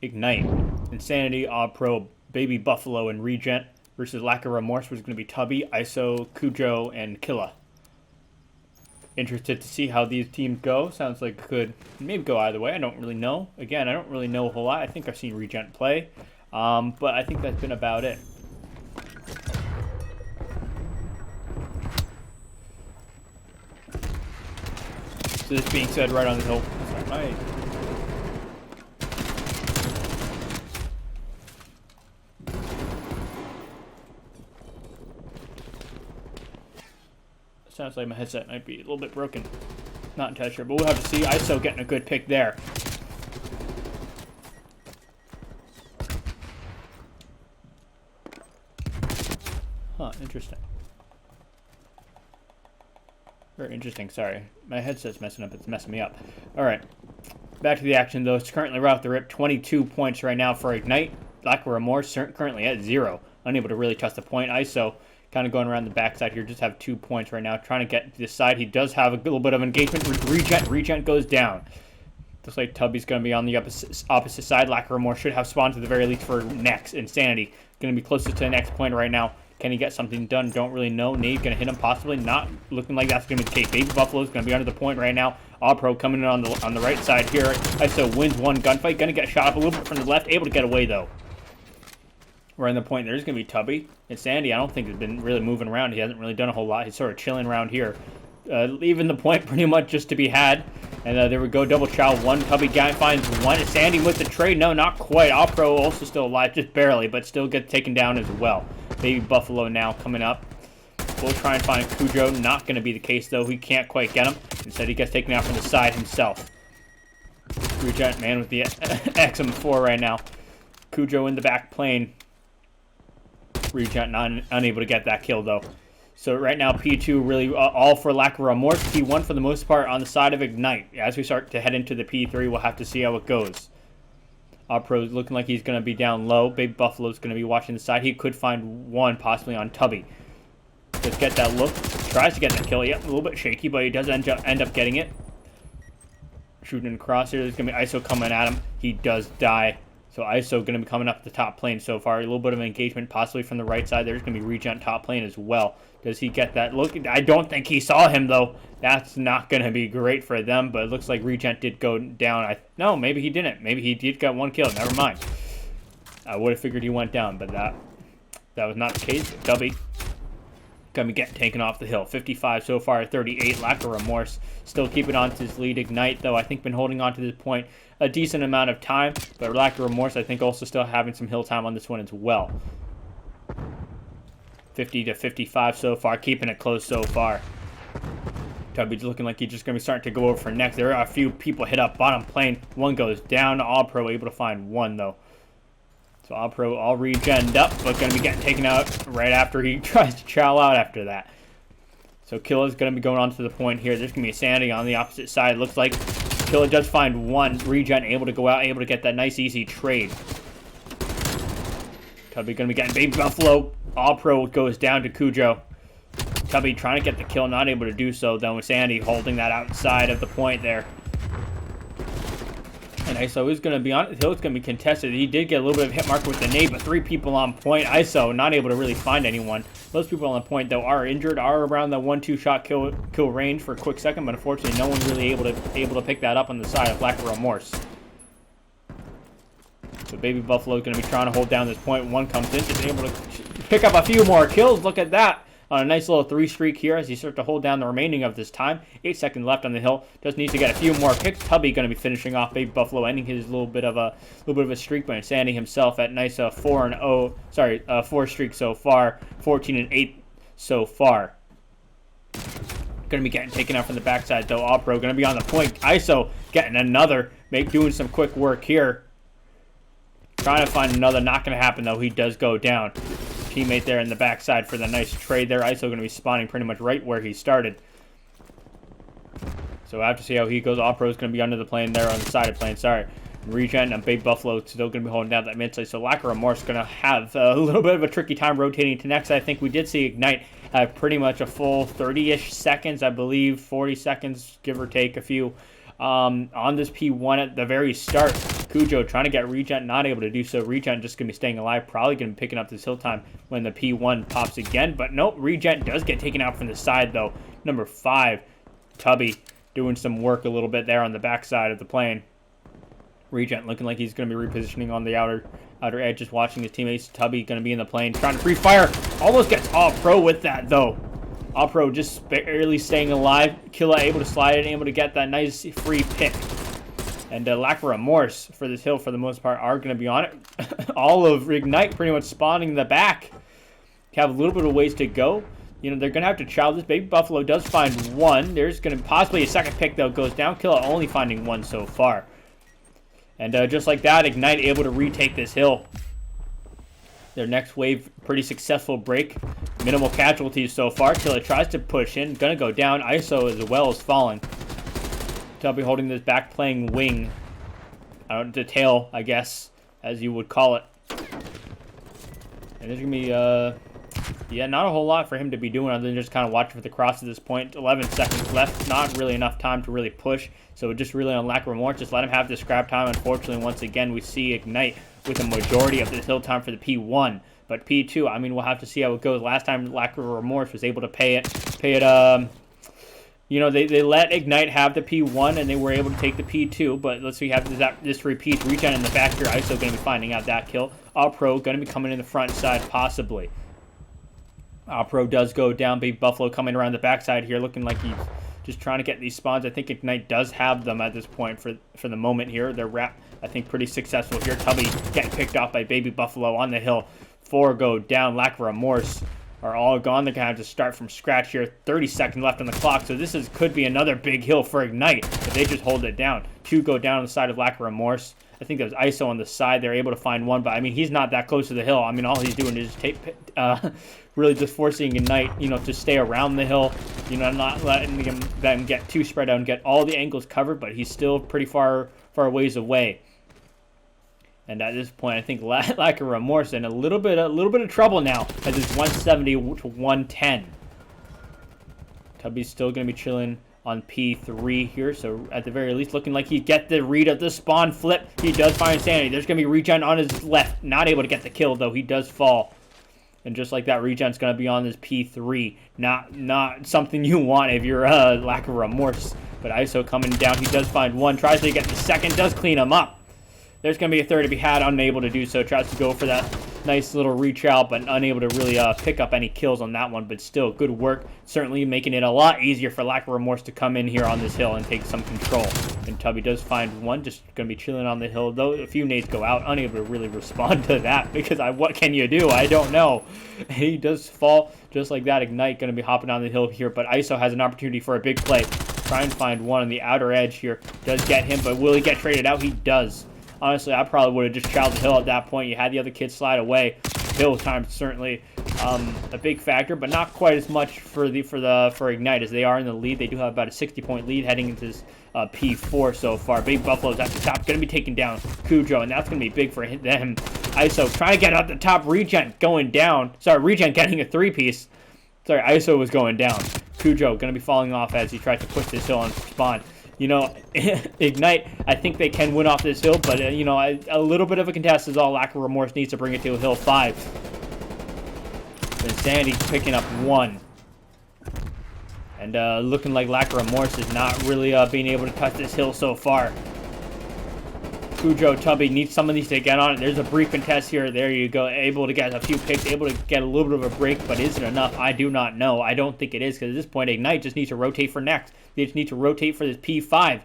Ignite, Insanity, Pro, Baby Buffalo, and Regent versus Lack of Remorse, which is going to be Tubby, ISO, Cujo, and Killa. Interested to see how these teams go. Sounds like it could maybe go either way. I don't really know. Again, I don't really know a whole lot. I think I've seen Regent play, but I think that's been about it. So this being said, right on the hill. Sorry, sounds like my headset might be a little bit broken. Not entirely sure, but we'll have to see. ISO getting a good pick there. Huh, interesting. Very interesting, sorry. My headset's messing up, it's messing me up. Alright, back to the action though. It's currently right off the rip, 22 points right now for Ignite. Lack of Remorse currently at 0. Unable to really touch the point. ISO kind of going around the backside here, just have 2 points right now. Trying to get to this side. He does have a little bit of engagement with Regent. Regent goes down. Looks like Tubby's going to be on the opposite side. Lack of Remorse should have spawned to the very least for next. Insanity going to be closest to the next point right now. Can he get something done? Don't really know. Nate going to hit him, possibly. Not looking like that's going to be the case. Baby Buffalo's going to be under the point right now. Pro coming in on the right side here. ISO wins one gunfight. Going to get shot up a little bit from the left. Able to get away, though. We're in the point. There's going to be Tubby. Insanity, I don't think, has been really moving around. He hasn't really done a whole lot. He's sort of chilling around here. Leaving the point pretty much just to be had. And there we go. Double chow. One Tubby guy finds one. Insanity with the trade. No, not quite. Pro also still alive. Just barely, but still gets taken down as well. Baby Buffalo now coming up. We'll try and find Cujo. Not going to be the case, though. He can't quite get him. Instead, he gets taken out from the side himself. Regent man with the XM4 right now. Cujo in the back plane. Regent unable to get that kill, though. So right now, P2 really all for Lack of Remorse. P1 for the most part on the side of Ignite. As we start to head into the P3, we'll have to see how it goes. Pro's looking like he's going to be down low. Baby Buffalo's going to be watching the side. He could find one, possibly on Tubby. Let's get that look. Tries to get that kill. Yep, a little bit shaky, but he does end up getting it. Shooting across here. There's going to be ISO coming at him. He does die. So ISO going to be coming up the top plane so far. A little bit of engagement possibly from the right side. There's going to be Regent top plane as well. Does he get that look? I don't think he saw him, though. That's not going to be great for them, but it looks like Regent did go down. No, maybe he didn't. Maybe he did get one kill. Never mind. I would have figured he went down, but that was not the case. Tubby going to be getting taken off the hill. 55 so far, 38. Lack of Remorse. Still keeping on to his lead. Ignite, though, I think been holding on to this point a decent amount of time, but Lack of Remorse, I think, also still having some hill time on this one as well. 50 to 55 so far, keeping it close so far. Tubby's looking like he's just going to be starting to go over for next. There are a few people hit up bottom plane. One goes down. Pro able to find one, though. So Pro all regened up, but going to be getting taken out right after he tries to chow out after that. So Killa's going to be going on to the point here. There's going to be a Sandy on the opposite side. Looks like Killa does find one. Regen able to go out, able to get that nice easy trade. Tubby going to be getting Baby Buffalo. Pro goes down to Cujo. Tubby trying to get the kill, not able to do so, though, with Sandy holding that outside of the point there. And ISO is going to be on the hill. It's going to be contested. He did get a little bit of hit marker with the nade, but 3 people on point. ISO not able to really find anyone. Those people on the point, though, are injured, are around the 1-2 shot kill range for a quick second, but unfortunately no one really able to pick that up on the side of Lack of Remorse. So Baby Buffalo is going to be trying to hold down this point. One comes in, just able to pick up a few more kills. Look at that. On a nice little 3 streak here as he starts to hold down the remaining of this time. 8 seconds left on the hill. Just needs to get a few more picks. Tubby going to be finishing off Baby Buffalo, ending his little bit of a streak, but Sandy himself at nice 4 streak so far, 14-8 so far. Going to be getting taken out from the backside though. Pro going to be on the point. ISO getting another, doing some quick work here. Trying to find another, not going to happen though. He does go down. Teammate there in the backside for the nice trade there. ISO going to be spawning pretty much right where he started. So we'll have to see how he goes. Pro is going to be under the plane there on the side of the plane. Sorry. Regen and Big Buffalo still going to be holding down that mid side. So Lack of Remorse is going to have a little bit of a tricky time rotating to next. I think we did see Ignite have pretty much a full 30-ish seconds, I believe, 40 seconds, give or take a few. On this P1 at the very start. Cujo trying to get Regent, not able to do so. Regent just going to be staying alive, probably going to be picking up this hill time when the P1 pops again. But nope, Regent does get taken out from the side, though. Number 5, Tubby, doing some work a little bit there on the backside of the plane. Regent looking like he's going to be repositioning on the outer edge, just watching his teammates. Tubby going to be in the plane, trying to free fire. Almost gets All Pro with that, though. All Pro just barely staying alive. Killa able to slide it, able to get that nice free pick. And Lack of Remorse for this hill, for the most part, are going to be on it. All of Ignite pretty much spawning in the back. Have a little bit of ways to go. You know, they're going to have to chow this. Baby Buffalo does find one. There's going to possibly a second pick, though, goes down. Killa only finding one so far. And just like that, Ignite able to retake this hill. Their next wave, pretty successful break. Minimal casualties so far. Killa tries to push in. Going to go down. ISO as well as falling. Tubby holding this back, playing wing. The tail, I guess, as you would call it. And there's going to be, yeah, not a whole lot for him to be doing other than just kind of watching for the cross at this point. 11 seconds left. Not really enough time to really push. So just really on Lack of Remorse. Just let him have the scrap time. Unfortunately, once again, we see Ignite with a majority of this hill time for the P1. But P2, I mean, we'll have to see how it goes. Last time, Lack of Remorse was able to pay it, you know, they let Ignite have the P1, and they were able to take the P2, but let's see how this repeats. Regen in the back here. ISO going to be finding out that kill. All Pro going to be coming in the front side, possibly. All Pro does go down. Big Buffalo coming around the backside here, looking like he's just trying to get these spawns. I think Ignite does have them at this point for the moment here. They're I think, pretty successful here. Tubby getting picked off by Baby Buffalo on the hill. 4 go down. Lack of Remorse are all gone. They're going to have to start from scratch here. 30 seconds left on the clock, so this could be another big hill for Ignite if they just hold it down. 2 go down on the side of Lack of Remorse. I think there's ISO on the side. They're able to find one, but, I mean, he's not that close to the hill. I mean, all he's doing is really just forcing Ignite, you know, to stay around the hill, you know, not letting them get too spread out and get all the angles covered, but he's still pretty far ways away. And at this point, I think Lack of Remorse in a little bit of trouble now, as it's 170 to 110. Tubby's still going to be chilling on P3 here, so at the very least, looking like he get the read of the spawn flip. He does find Insanity. There's going to be Regen on his left. Not able to get the kill, though. He does fall. And just like that, Regen's going to be on this P3. Not something you want if you're Lack of Remorse. But ISO coming down. He does find one. Tries to get the second. Does clean him up. There's going to be a third to be had, unable to do so. Tries to go for that nice little reach out, but unable to really pick up any kills on that one. But still, good work. Certainly making it a lot easier for Lack of Remorse to come in here on this hill and take some control. And Tubby does find one, just going to be chilling on the hill. Though a few nades go out, unable to really respond to that, because what can you do? I don't know. He does fall just like that. Ignite going to be hopping on the hill here, but ISO has an opportunity for a big play. Try and find one on the outer edge here. Does get him, but will he get traded out? He does. Honestly, I probably would have just chowed the hill at that point. You had the other kid slide away. Hill time certainly a big factor, but not quite as much for Ignite as they are in the lead. They do have about a 60-point lead heading into this P4 so far. Big Buffalo's at the top, going to be taking down Cujo, and that's going to be big for them. ISO trying to get out the top. Regen going down. Sorry, Regen getting a 3-piece. Sorry, ISO was going down. Cujo going to be falling off as he tries to push this hill and spawn. You know, Ignite, I think they can win off this hill, but, you know, a little bit of a contest is all. Lack of Remorse needs to bring it to a hill 5. Insanity picking up 1. And looking like Lack of Remorse is not really being able to touch this hill so far. Cujo, Tubby needs some of these to get on it. There's a brief contest here. There you go. Able to get a few picks, able to get a little bit of a break, but is it enough? I do not know. I don't think it is, because at this point, Ignite just needs to rotate for next. They just need to rotate for this P5.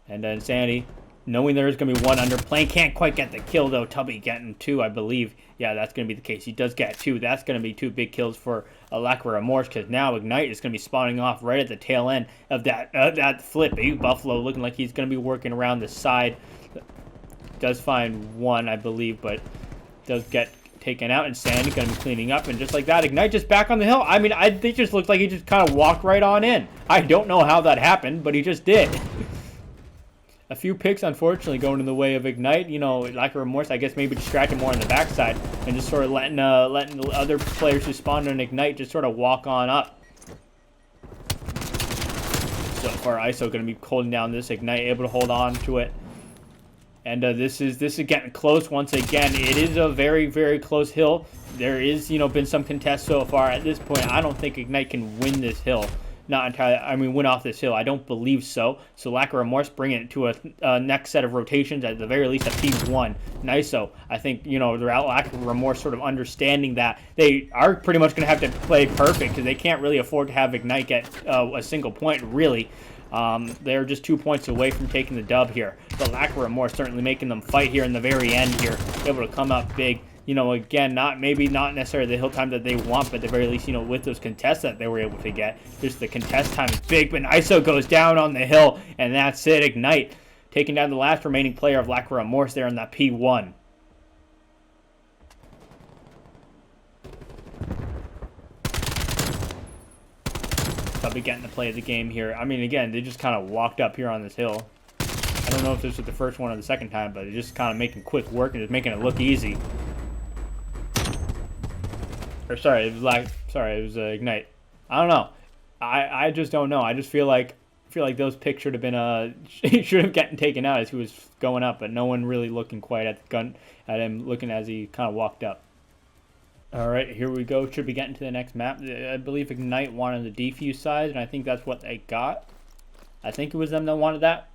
And Insanity, knowing there is going to be one under plane, can't quite get the kill, though. Tubby getting 2, I believe. Yeah, that's going to be the case. He does get 2. That's going to be 2 big kills for Lack of Remorse, because now Ignite is going to be spawning off right at the tail end of that flip. Baby Buffalo looking like he's going to be working around the side. Does find one, I believe, but does get taken out. Insanity going to be cleaning up, and just like that, Ignite just back on the hill. I mean, it just looked like he just kind of walked right on in. I don't know how that happened, but he just did. A few picks, unfortunately, going in the way of Ignite. You know, Lack of Remorse, I guess maybe distracting more on the backside and just sort of letting the other players who spawned on Ignite just sort of walk on up. So far. ISO going to be holding down this Ignite, able to hold on to it. And this is getting close once again. It is a very, very close hill. There is, been some contests so far. At this point, I don't think Ignite can win this hill. Not entirely. I mean, win off this hill. I don't believe so. So Lack of Remorse bringing it to a next set of rotations, at the very least a P1. Nice-o. I think, throughout Lack of Remorse sort of understanding that they are pretty much going to have to play perfect because they can't really afford to have Ignite get a single point, really. They're just 2 points away from taking the dub here. But Lack of Remorse certainly making them fight here in the very end here. Able to come up big. Again, maybe not necessarily the hill time that they want, but at the very least, with those contests that they were able to get. Just the contest time is big, but ISO goes down on the hill, and that's it. Ignite taking down the last remaining player of Lack of Remorse there in that P1. They'll be getting to play the game here. I mean, again, they just kind of walked up here on this hill. I don't know if this was the first one or the second time, but they're just kind of making quick work and just making it look easy. Or sorry, it was Ignite. I don't know. I just don't know. I just feel like those picks should have been should have gotten taken out as he was going up, but no one really looking quite at the gun at him, looking as he kind of walked up. All right, here we go. Should be getting to the next map. I believe Ignite wanted the defuse side, and I think that's what they got. I think it was them that wanted that.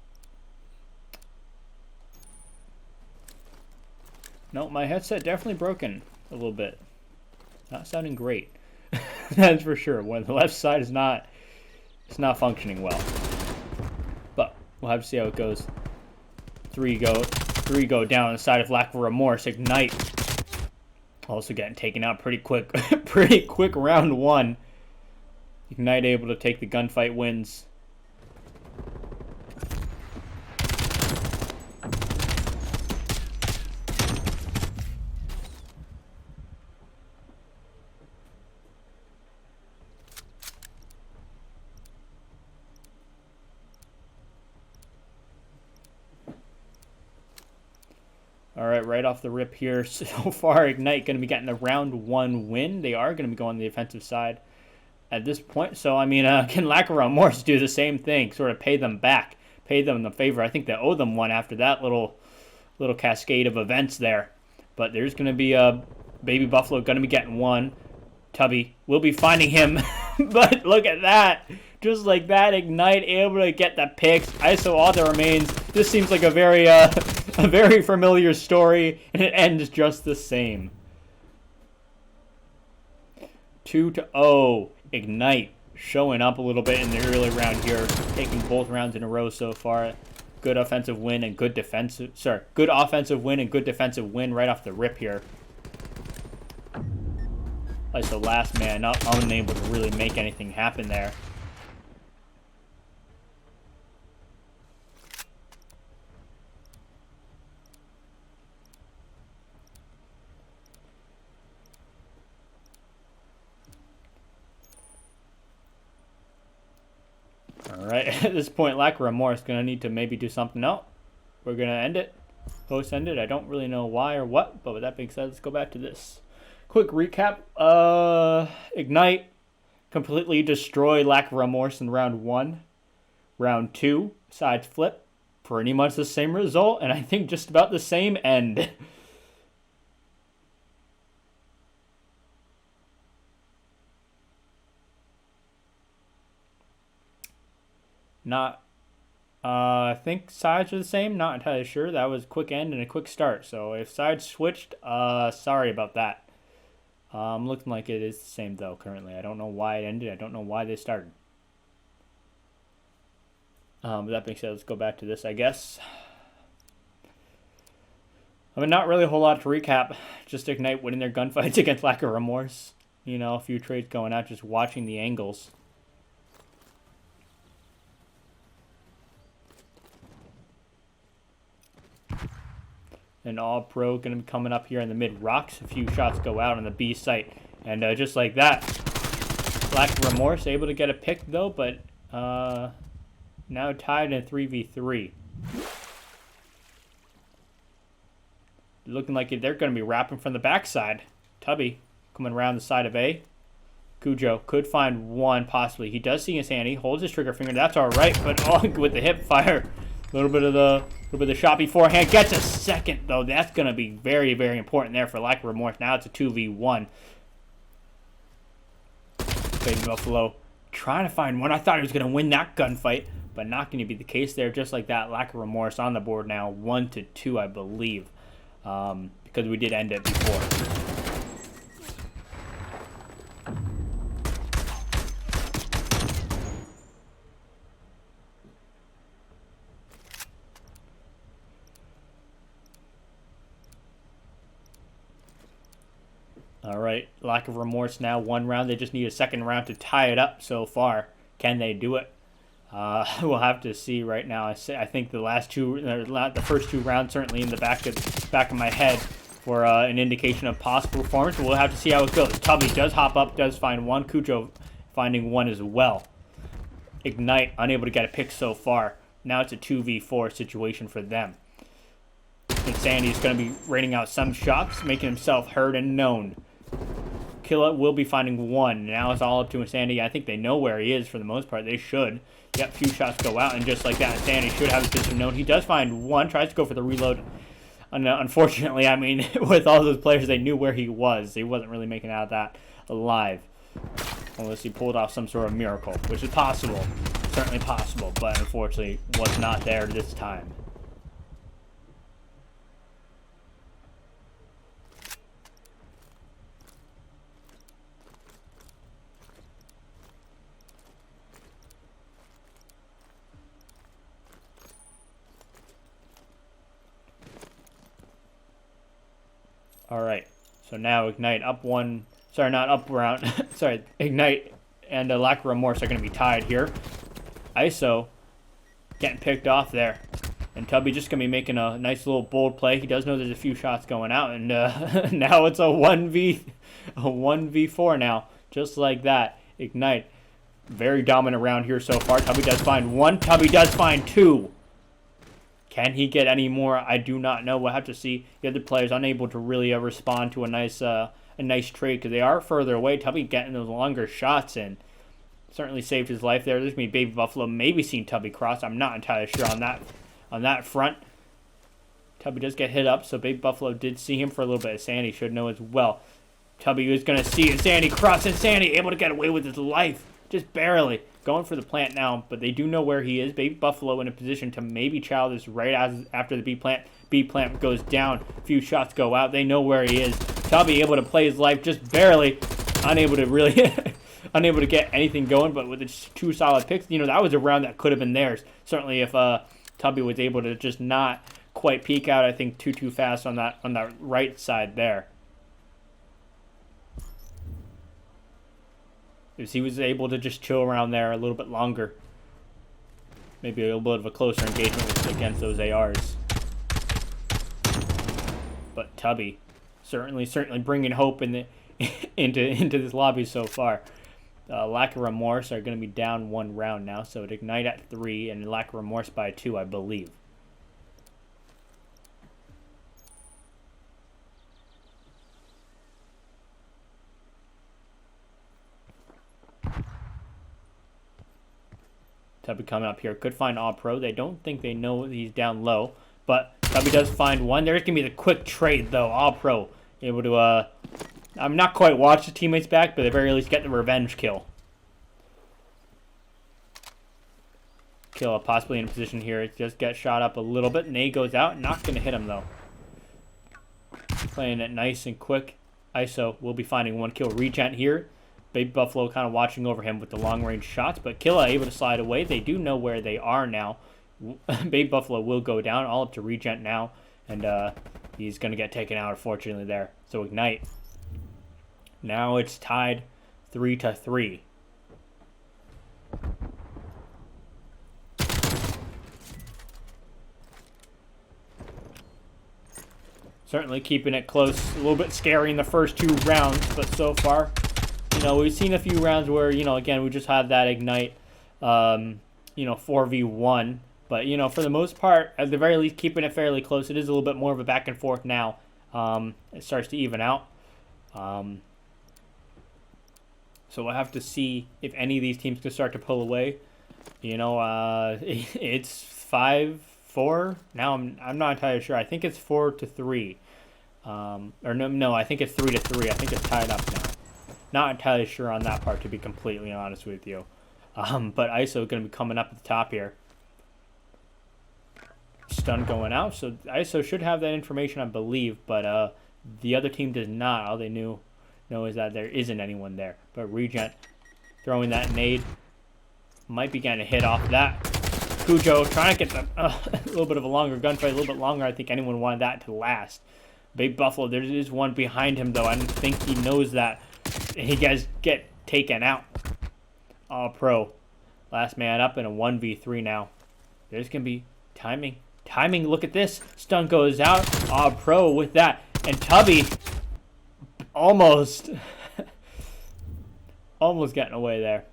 No, my headset definitely broken a little bit. Not sounding great. That's for sure. When the left side is not, it's not functioning well. But we'll have to see how it goes. Three go down on the side of Lack of Remorse. Ignite also getting taken out pretty quick. Pretty quick round one. Ignite able to take the gunfight wins. All right, right off the rip here. So far, Ignite going to be getting the round one win. They are going to be going the offensive side at this point. So, I mean, can Lack of Remorse do the same thing? Sort of pay them back. Pay them the favor. I think they owe them one after that little cascade of events there. But there's going to be a Baby Buffalo going to be getting one. Tubby will be finding him. But look at that. Just like that, Ignite able to get the picks. ISO all that remains. This seems like a very familiar story, and it ends just the same. 2-0. Ignite showing up a little bit in the early round here, taking both rounds in a row so far. Good offensive win and good defensive. Sorry, good offensive win and good defensive win right off the rip here. ISO last man, not unable to really make anything happen there. Alright, at this point, Lack of Remorse going to need to maybe do something else. We're going to end it. Post-end it. I don't really know why or what, but with that being said, let's go back to this. Quick recap. Ignite completely destroyed Lack of Remorse in round 1. Round 2, sides flip. Pretty much the same result, and I think just about the same end. I think sides are the same. Not entirely sure. That was a quick end and a quick start. So if sides switched, sorry about that. Looking like it is the same though currently. I don't know why it ended. I don't know why they started. With that being said, let's go back to this, I guess. I mean, not really a whole lot to recap. Just Ignite winning their gunfights against Lack of Remorse. A few trades going out, just watching the angles. An all-pro going to be coming up here in the mid-rocks. A few shots go out on the B site. And just like that, Lack of Remorse able to get a pick, though, but now tied in a 3v3. Looking like they're going to be wrapping from the backside. Tubby coming around the side of A. Cujo could find one, possibly. He does see Insanity, holds his trigger finger. That's all right, but oh, with the hip fire, a little bit of the shot beforehand. Gets a second, though. That's going to be very, very important there for Lack of Remorse. Now it's a 2v1. Baby Buffalo trying to find one. I thought he was going to win that gunfight, but not going to be the case there. Just like that, Lack of Remorse on the board now, 1-2, I believe, because we did end it before. All right, Lack of Remorse now, 1 round. They just need a second round to tie it up so far. Can they do it? We'll have to see right now. I think the first 2 rounds certainly in the back of my head for an indication of possible performance. But we'll have to see how it goes. Tubby does hop up, does find one. Cujo finding one as well. Ignite, unable to get a pick so far. Now it's a 2v4 situation for them. Insanity is going to be raining out some shots, making himself heard and known. Killa will be finding one. Now it's all up to Insanity. I think they know where he is for the most part. They should. Yep, few shots go out, and just like that, Insanity should have his position known. He does find one, tries to go for the reload. Unfortunately, I mean, with all those players, they knew where he was. He wasn't really making out of that alive. Unless he pulled off some sort of miracle, which is possible. Certainly possible, but unfortunately was not there this time. All right, so now Ignite up one. Sorry, not up round. Sorry, Ignite and Lack of Remorse are going to be tied here. ISO getting picked off there. And Tubby just going to be making a nice little bold play. He does know there's a few shots going out. And now it's a 1v4 now. Just like that. Ignite. Very dominant round here so far. Tubby does find one. Tubby does find two. Can he get any more? I do not know. We'll have to see. The other players unable to really respond to a nice trade because they are further away. Tubby getting those longer shots in. Certainly saved his life there. There's me Baby Buffalo maybe seen Tubby cross. I'm not entirely sure on that front. Tubby does get hit up, so Baby Buffalo did see him for a little bit. Sandy should know as well. Tubby is going to see Insanity cross. Insanity able to get away with his life. Just barely. Going for the plant now, but they do know where he is. Baby Buffalo in a position to maybe chow this right after the B plant. B plant goes down. A few shots go out. They know where he is. Tubby able to play his life just barely. Unable to really... unable to get anything going, but with its 2 solid picks, you know, that was a round that could have been theirs. Certainly if Tubby was able to just not quite peek out, I think, too fast on that right side there. If he was able to just chill around there a little bit longer, maybe a little bit of a closer engagement against those ARs. But Tubby certainly bringing hope into this lobby so far. Lack of Remorse are going to be down 1 round now, so it Ignite at 3 and Lack of Remorse by 2, I believe. Tubby coming up here. Could find All Pro. They don't think they know he's down low. But Tubby does find one. There's going to be the quick trade, though. All Pro able to, I'm not quite watch his teammates back, but at the very least get the revenge kill. Kill possibly in a position here. It just gets shot up a little bit. Nay goes out. Not going to hit him, though. Playing it nice and quick. ISO will be finding 1 kill. Regent here. Baby Buffalo kind of watching over him with the long-range shots, but Killa able to slide away. They do know where they are now. Baby Buffalo will go down, all up to Regent now, and he's going to get taken out, unfortunately, there. So Ignite. Now it's tied 3-3. Certainly keeping it close. A little bit scary in the first 2 rounds, but so far... You know, we've seen a few rounds where, you know, again, we just had that Ignite, 4v1. But, you know, for the most part, at the very least, keeping it fairly close. It is a little bit more of a back and forth now. It starts to even out. So we'll have to see if any of these teams can start to pull away. You know, it's 5-4 now. I'm not entirely sure. I think it's 4-3. Or no, I think it's 3-3. I think it's tied up now. Not entirely sure on that part, to be completely honest with you. But ISO going to be coming up at the top here. Stun going out, so ISO should have that information, I believe, but the other team does not. All they know is that there isn't anyone there. But Regent throwing that nade might be getting a hit off that. Cujo trying to get a little bit of a longer gunfight, a little bit longer. I think anyone wanted that to last. Big Buffalo, there is one behind him, though. I don't think he knows that. He guys get taken out. All pro. Last man up in a 1v3 now. There's going to be timing. Timing, look at this. Stun goes out. All pro with that. And Tubby almost getting away there.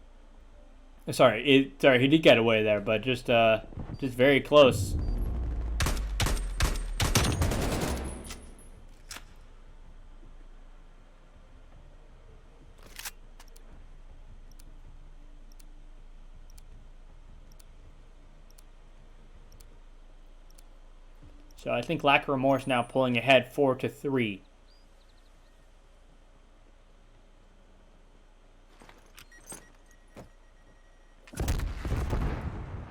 Sorry, he did get away there, but just very close. So I think Lack of Remorse now pulling ahead 4-3.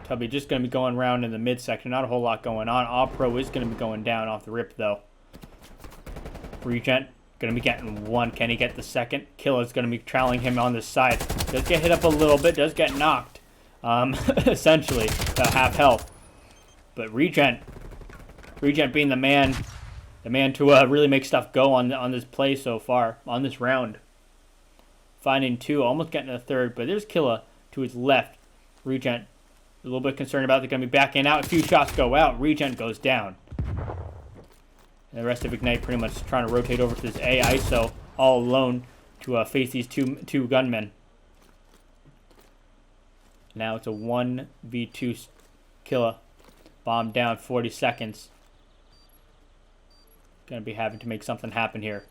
Tubby just going to be going around in the midsection. Not a whole lot going on. All Pro is going to be going down off the rip, though. Regent going to be getting one. Can he get the second? Killa's going to be trailing him on this side. Does get hit up a little bit. Does get knocked. Essentially, half health. But Regent being the man to really make stuff go on this play so far, on this round. Finding two, almost getting a third, but there's Killa to his left. Regent a little bit concerned about they're going to be backing out. A few shots go out. Regent goes down. And the rest of Ignite pretty much trying to rotate over to this A ISO all alone to face these two gunmen. Now it's a 1v2 Killa. Bomb down, 40 seconds. Going to be having to make something happen here.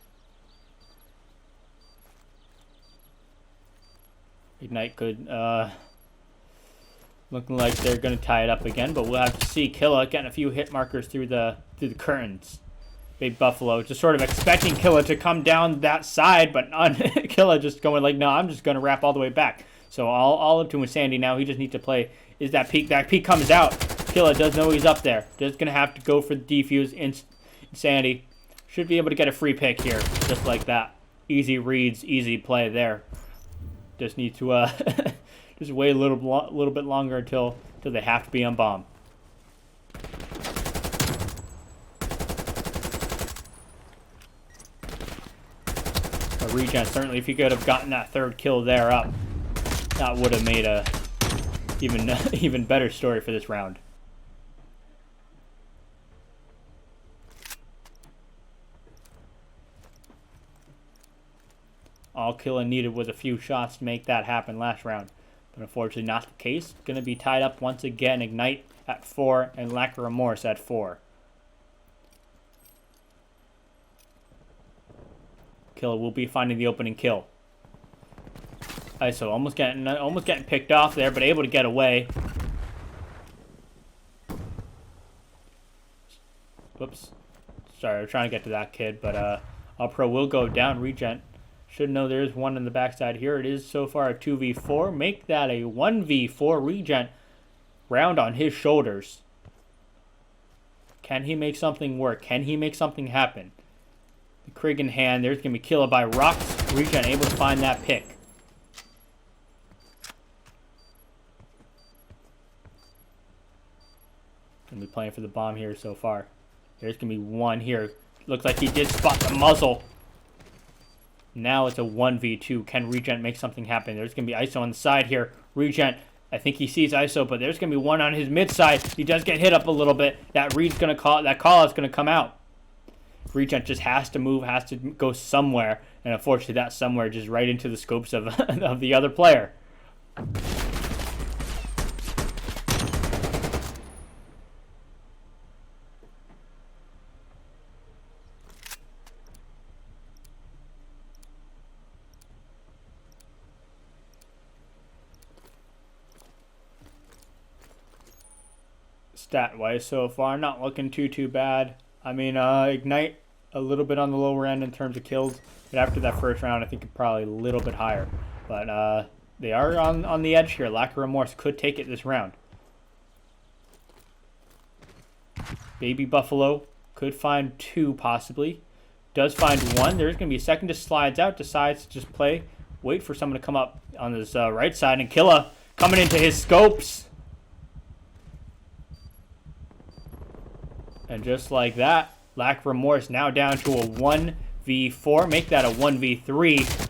Ignite could, looking like they're going to tie it up again, but we'll have to see. Killa getting a few hit markers through the curtains. Big Buffalo just sort of expecting Killa to come down that side, but Killa just going like, no, I'm just going to wrap all the way back. So all up to Sandy now. He just needs to play. Is that peek? That peek comes out. Killa does know he's up there. Just going to have to go for the defuse. Sandy should be able to get a free pick here, just like that. Easy reads, easy play there. Just need to just wait a little bit longer until they have to be on bomb. A Regen, certainly if he could have gotten that third kill there up, that would have made a even better story for this round. All Killa needed was a few shots to make that happen last round. But unfortunately not the case. Going to be tied up once again. Ignite at 4 and Lack of Remorse at 4. Killa will be finding the opening kill. ISO almost getting picked off there, but able to get away. Whoops. Sorry, I was trying to get to that kid, but All Pro will go down. Regent should know there is one in the backside here. It is so far a 2v4. Make that a 1v4. Regent round on his shoulders. Can he make something work? Can he make something happen? The Krig in hand. There's going to be killed by Rocks. Regent able to find that pick. Going to be playing for the bomb here so far. There's going to be one here. Looks like he did spot the muzzle. Now it's a 1v2. Can Regent make something happen? There's going to be ISO on the side here. Regent, I think he sees ISO, but there's going to be one on his mid side. He does get hit up a little bit. That read's going to call. That call out's going to come out. Regent just has to move, has to go somewhere, and unfortunately, that somewhere just right into the scopes of of the other player. Stat-wise so far, not looking too bad. I mean, Ignite a little bit on the lower end in terms of kills, but after that first round, I think probably a little bit higher. But they are on the edge here. Lack of Remorse could take it this round. Baby Buffalo could find 2 possibly. Does find 1. There's going to be a second, just slides out, decides to just play. Wait for someone to come up on his right side, and Killa coming into his scopes. And just like that, Lack of Remorse now down to a 1v4. Make that a 1v3.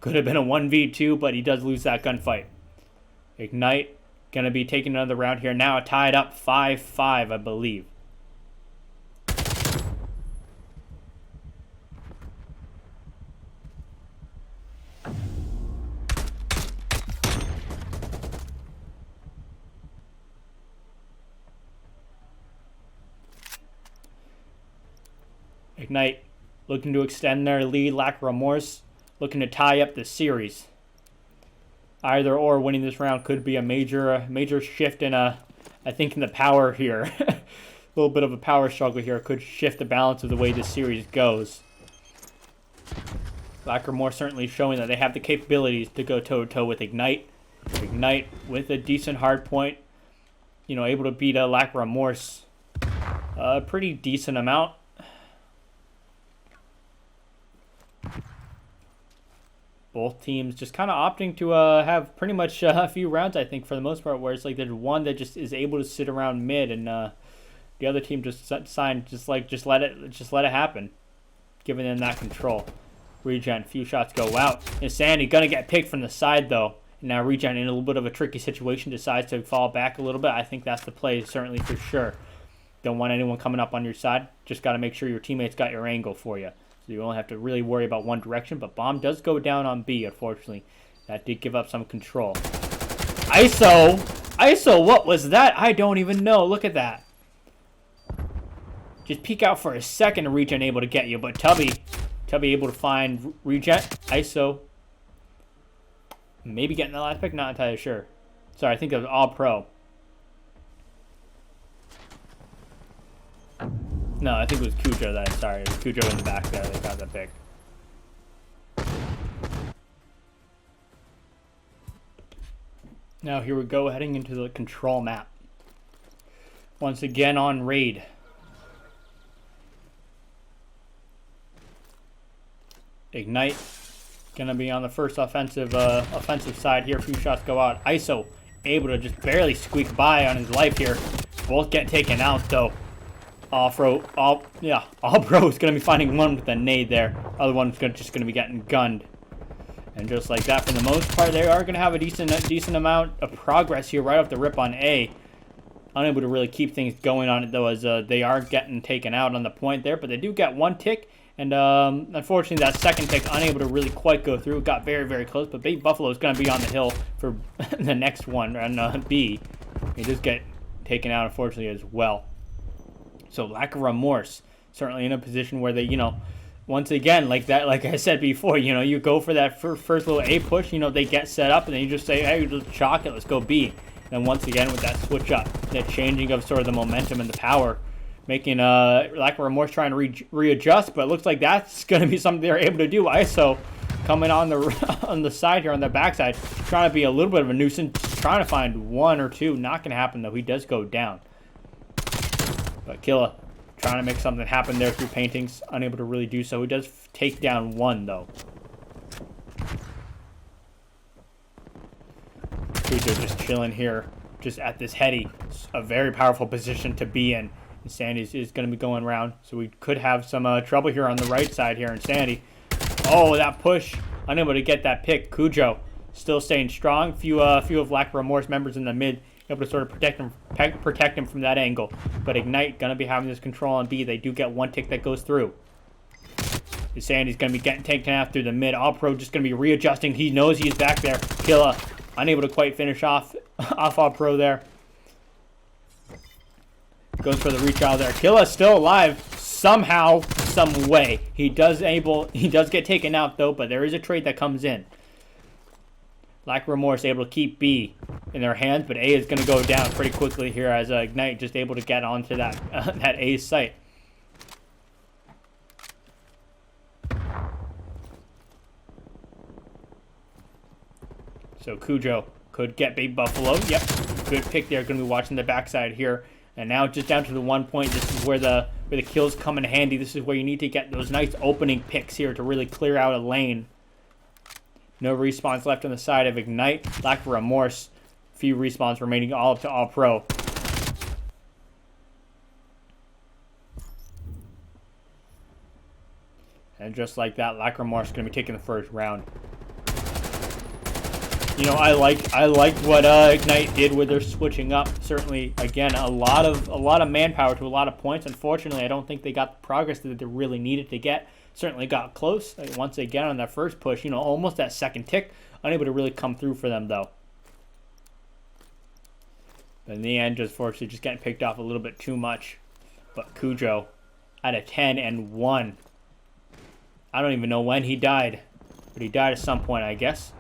Could have been a 1v2, but he does lose that gunfight. Ignite going to be taking another round here. Now tied up 5-5, I believe. Ignite looking to extend their lead. Lack of Remorse looking to tie up the series. Either or winning this round could be a major shift in I think in the power here. A little bit of a power struggle here could shift the balance of the way this series goes. Lack of Remorse certainly showing that they have the capabilities to go toe-to-toe with Ignite. Ignite with a decent hard point. You know, able to beat a Lack of Remorse a pretty decent amount. Both teams just kind of opting to have pretty much a few rounds, I think, for the most part, where it's like there's one that just is able to sit around mid, and the other team just signed just let it happen, giving them that control. Regen, few shots go out. Insanity gonna get picked from the side though. And now Regen in a little bit of a tricky situation decides to fall back a little bit. I think that's the play, certainly for sure. Don't want anyone coming up on your side. Just got to make sure your teammates got your angle for you. So you only have to really worry about one direction. But bomb does go down on B, unfortunately. That did give up some control. ISO! ISO, what was that? I don't even know. Look at that. Just peek out for a second and Regen able to get you. But Tubby able to find Regen. ISO. Maybe getting the last pick. Not entirely sure. Sorry, I think it was all pro. No, I think it was Cujo that. Sorry, it was Cujo in the back there. They got that pick. Now here we go, heading into the control map. Once again on raid. Ignite gonna be on the first offensive side here. A few shots go out. ISO able to just barely squeak by on his life here. Both get taken out though. All pro is gonna be finding one with a nade there. Other one's just gonna be getting gunned. And just like that, for the most part, they are gonna have a decent amount of progress here right off the rip on A. Unable to really keep things going on it though, as they are getting taken out on the point there, but they do get one tick. And unfortunately, that second pick unable to really quite go through. Got very, very close, but Baby Buffalo is going to be on the hill for the next one, and B. He does get taken out, unfortunately, as well. So Lack of Remorse, certainly in a position where they, once again, like I said before, you go for that first little A push, they get set up, and then you just say, hey, just chalk it, let's go B. And once again, with that switch up, that changing of sort of the momentum and the power, making Lack of Remorse trying to readjust, but it looks like that's going to be something they're able to do. ISO coming on the side here, on the backside, trying to be a little bit of a nuisance, trying to find one or two. Not going to happen, though. He does go down. But Killa trying to make something happen there through paintings, unable to really do so. He does take down one, though. Cujo just chilling here, just at this heady. A very powerful position to be in. Insanity is going to be going around, so we could have some trouble here on the right side here. Insanity, oh, that push, unable to get that pick. Cujo still staying strong. Few of Lack of Remorse members in the mid able to sort of protect him from that angle. But Ignite going to be having this control on B. They do get one tick that goes through. Insanity's going to be getting taken out through the mid. All Pro just going to be readjusting. He knows he's back there. Killa unable to quite finish off All Pro there. Goes for the reach out there. Killa still alive somehow, some way. He does get taken out though, but there is a trade that comes in. Lack of Remorse able to keep B. in their hands, but A is going to go down pretty quickly here as Ignite just able to get onto that that A site. So Cujo could get Big Buffalo. Yep, good pick there. Going to be watching the backside here. And now just down to the 1 point. This is where the kills come in handy. This is where you need to get those nice opening picks here to really clear out a lane. No respawns left on the side of Ignite. Lack of Remorse. Few respawns remaining all up to All Pro. And just like that, Lack of Remorse is going to be taking the first round. You know, I like what Ignite did with their switching up. Certainly, again, a lot of manpower to a lot of points. Unfortunately, I don't think they got the progress that they really needed to get. Certainly got close once again on that first push. You know, almost that second tick. Unable to really come through for them though. But in the end, just fortunately, just getting picked off a little bit too much. But Cujo, at a 10-1. I don't even know when he died, but he died at some point, I guess.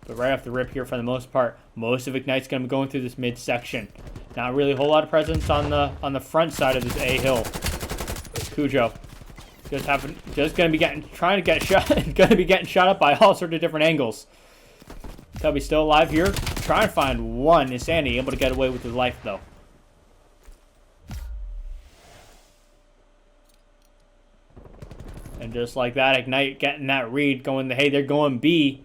But right off the rip here, for the most part, most of Ignite's going to be going through this midsection. Not really a whole lot of presence on the front side of this A hill. Cujo just going to be trying to get shot, going to be getting shot up by all sorts of different angles. Tubby's still alive here, trying to find one. Is Sandy able to get away with his life though? And just like that, Ignite getting that read, going, hey, they're going B.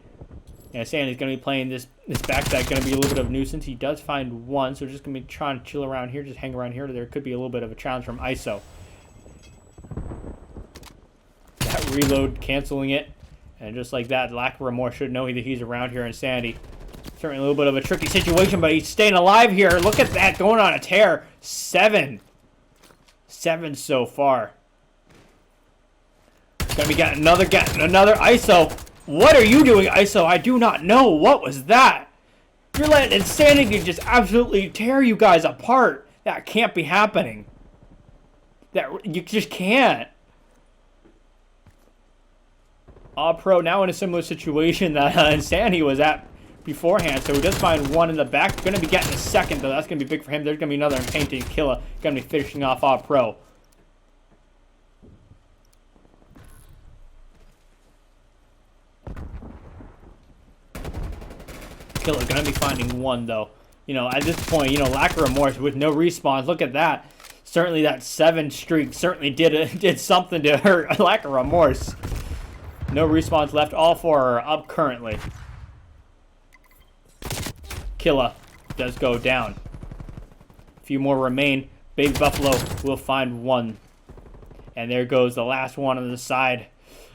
And Sandy's going to be playing this backside, going to be a little bit of a nuisance. He does find one, so just going to be trying to chill around here, just hang around here. There could be a little bit of a challenge from ISO. That reload, canceling it. And just like that, Lack of Remorse should know that he's around here in Sandy. Certainly a little bit of a tricky situation, but he's staying alive here. Look at that, going on a tear. 7 so far. Gonna be getting another ISO. What are you doing, ISO? I do not know. What was that? You're letting Insanity just absolutely tear you guys apart. That can't be happening. That you just can't. All Pro now in a similar situation that Insanity was at beforehand. So he does find one in the back. Going to be getting a second, though. That's going to be big for him. There's going to be another painted killer. Going to be finishing off All Pro. Killer going to be finding one, though. You know, at this point, you know, Lack of Remorse with no respawns. Look at that. Certainly that 7 streak certainly did something to hurt Lack of Remorse. No respawns left. All 4 are up currently. Killa does go down. A few more remain. Baby Buffalo will find one. And there goes the last one on the side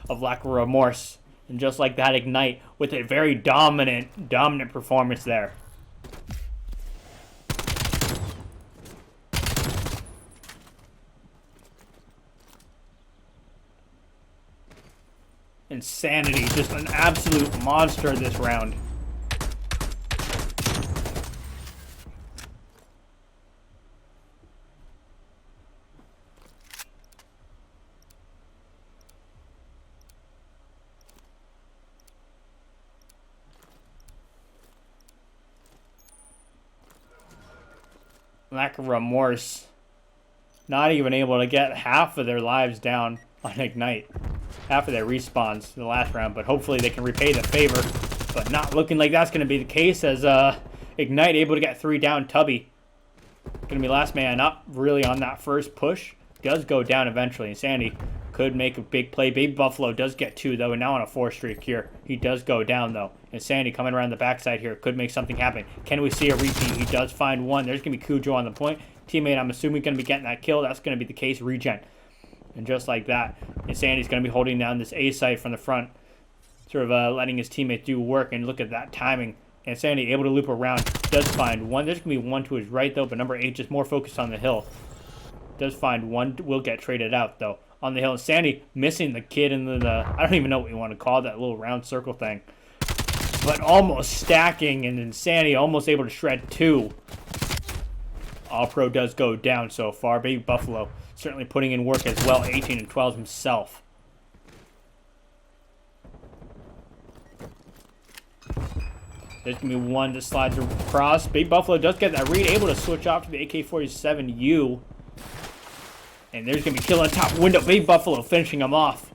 of Lack of Remorse. And just like that, Ignite with a very dominant performance there. Insanity, just an absolute monster this round. Lack of Remorse, not even able to get half of their lives down on Ignite. Half of their respawns in the last round, but hopefully they can repay the favor. But not looking like that's going to be the case, as Ignite able to get 3 down. Tubby going to be last man up really on that first push. Does go down eventually, and Sandy could make a big play. Baby Buffalo does get 2 though, and now on a 4 streak here. He does go down though, and Sandy coming around the backside here could make something happen. Can we see a repeat? He does find one. There's going to be Cujo on the point. Teammate, I'm assuming, going to be getting that kill. That's going to be the case. Regen. And just like that, Insanity's going to be holding down this A site from the front, sort of letting his teammate do work. And look at that timing. Insanity able to loop around. Does find one. There's going to be one to his right, though, but number 8 just more focused on the hill. Does find one. Will get traded out, though, on the hill. Insanity missing the kid in the I don't even know what you want to call that little round circle thing. But almost stacking, and Insanity almost able to shred 2. All Pro does go down so far. Baby Buffalo certainly putting in work as well. 18 and 12 himself. There's going to be one that slides across. Big Buffalo does get that read, able to switch off to the AK-47U. And there's going to be kill on top window. Big Buffalo finishing him off.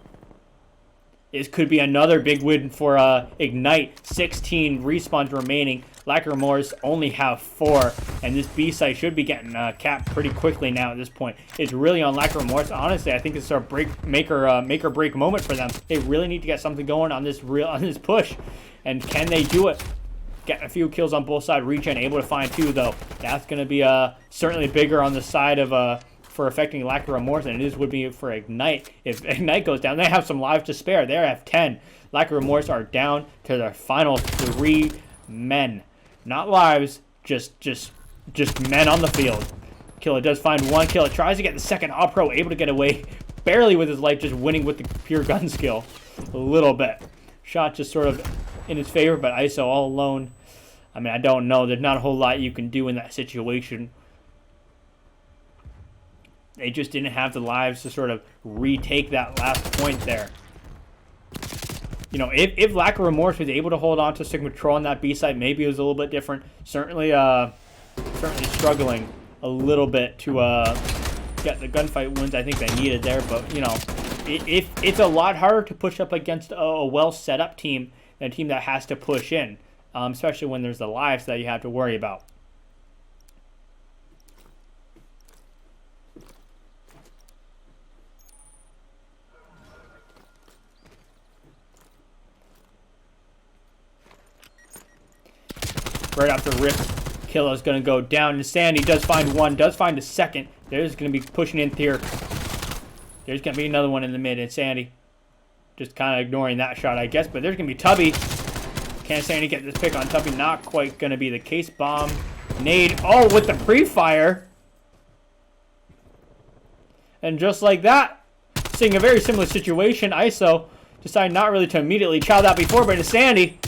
This could be another big win for Ignite. 16 respawns remaining. Lack of Remorse only have 4. And this B site should be getting capped pretty quickly now at this point. It's really on Lack of Remorse. Honestly, I think it's a make or break moment for them. They really need to get something going on this push. And can they do it? Getting a few kills on both sides. Regen able to find 2 though. That's going to be certainly bigger on the side of for affecting Lack of Remorse than it would be for Ignite. If Ignite goes down, they have some lives to spare. They have 10. Lack of Remorse are down to their final 3 men. Not lives, just men on the field. Killa does find 1 kill. Tries to get the second. All Pro able to get away barely with his life, just winning with the pure gun skill a little bit. Shot just sort of in his favor, but ISO all alone. I mean, I don't know. There's not a whole lot you can do in that situation. They just didn't have the lives to sort of retake that last point there. You know, if Lack of Remorse was able to hold on to Sigma-Troll on that B side, maybe it was a little bit different. Certainly struggling a little bit to get the gunfight wins I think they needed there. But, you know, it's a lot harder to push up against a well-set-up team than a team that has to push in, especially when there's the lives that you have to worry about. Right off the rip, Killa's going to go down. And Sandy does find 1, does find a second. There's going to be pushing in here. There's going to be another one in the mid. And Sandy just kind of ignoring that shot, I guess. But there's going to be Tubby. Can Sandy get this pick on Tubby? Not quite going to be the case. Bomb. Nade. Oh, with the pre-fire. And just like that, seeing a very similar situation, ISO decided not really to immediately chow that before, but it's Sandy.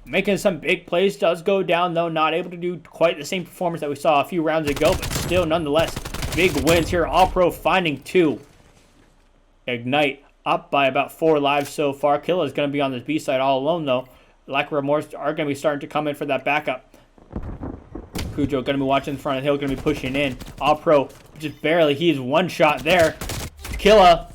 Making some big plays, does go down though, not able to do quite the same performance that we saw a few rounds ago, but still nonetheless, big wins here. All Pro finding 2. Ignite up by about 4 lives so far. Killa is going to be on this B side all alone though. Lack of Remorse are going to be starting to come in for that backup. Cujo going to be watching in front of the hill, going to be pushing in. All Pro just barely, he's 1 shot there. Killa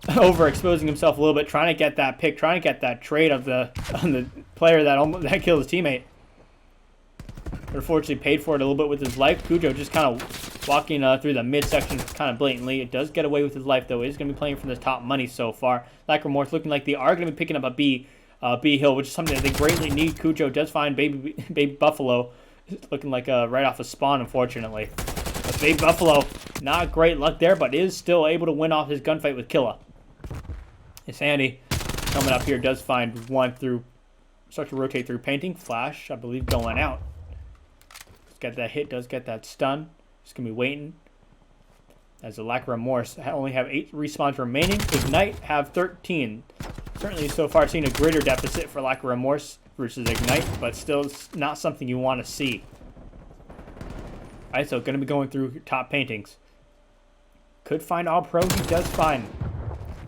overexposing himself a little bit, trying to get that pick, trying to get that trade on the player that killed his teammate. Unfortunately, paid for it a little bit with his life. Cujo just kind of walking through the midsection kind of blatantly. It does get away with his life, though. He's going to be playing for the top money so far. Lack of Remorse looking like they are going to be picking up a B hill, which is something that they greatly need. Cujo does find Baby Buffalo looking like right off a spawn, unfortunately. But Baby Buffalo, not great luck there, but is still able to win off his gunfight with Killa. Sandy coming up here does find 1 through, start to rotate through painting. Flash, I believe, going out. Get that hit, does get that stun. Just going to be waiting. As the Lack of Remorse only have 8 respawns remaining. Ignite have 13. Certainly so far seen a greater deficit for Lack of Remorse versus Ignite, but still not something you want to see. ISO going to be going through top paintings. Could find All Pro, he does find.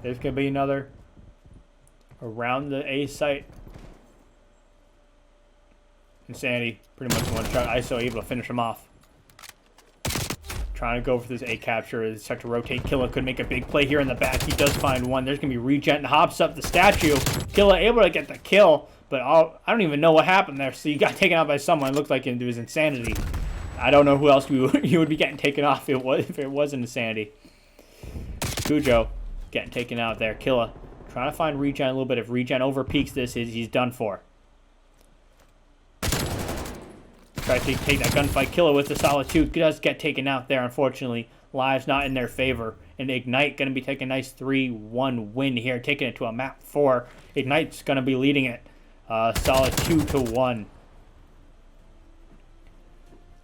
There's going to be another around the A site. Insanity, pretty much 1 shot. ISO able to finish him off. Trying to go for this A capture. Start to rotate. Killa could make a big play here in the back. He does find 1. There's going to be regen. Hops up the statue. Killa able to get the kill, but I don't even know what happened there. So he got taken out by someone. It looked like into his insanity. I don't know who else you would be getting taken off if it wasn't insanity. Cujo getting taken out there. Killa trying to find regen a little bit. If regen over peaks this, he's done for. Try to take that gunfight. Killa with the solid 2 does get taken out there, unfortunately. Lives not in their favor. And Ignite going to be taking a nice 3-1 win here, taking it to a map 4. Ignite's going to be leading it. Solid 2-1.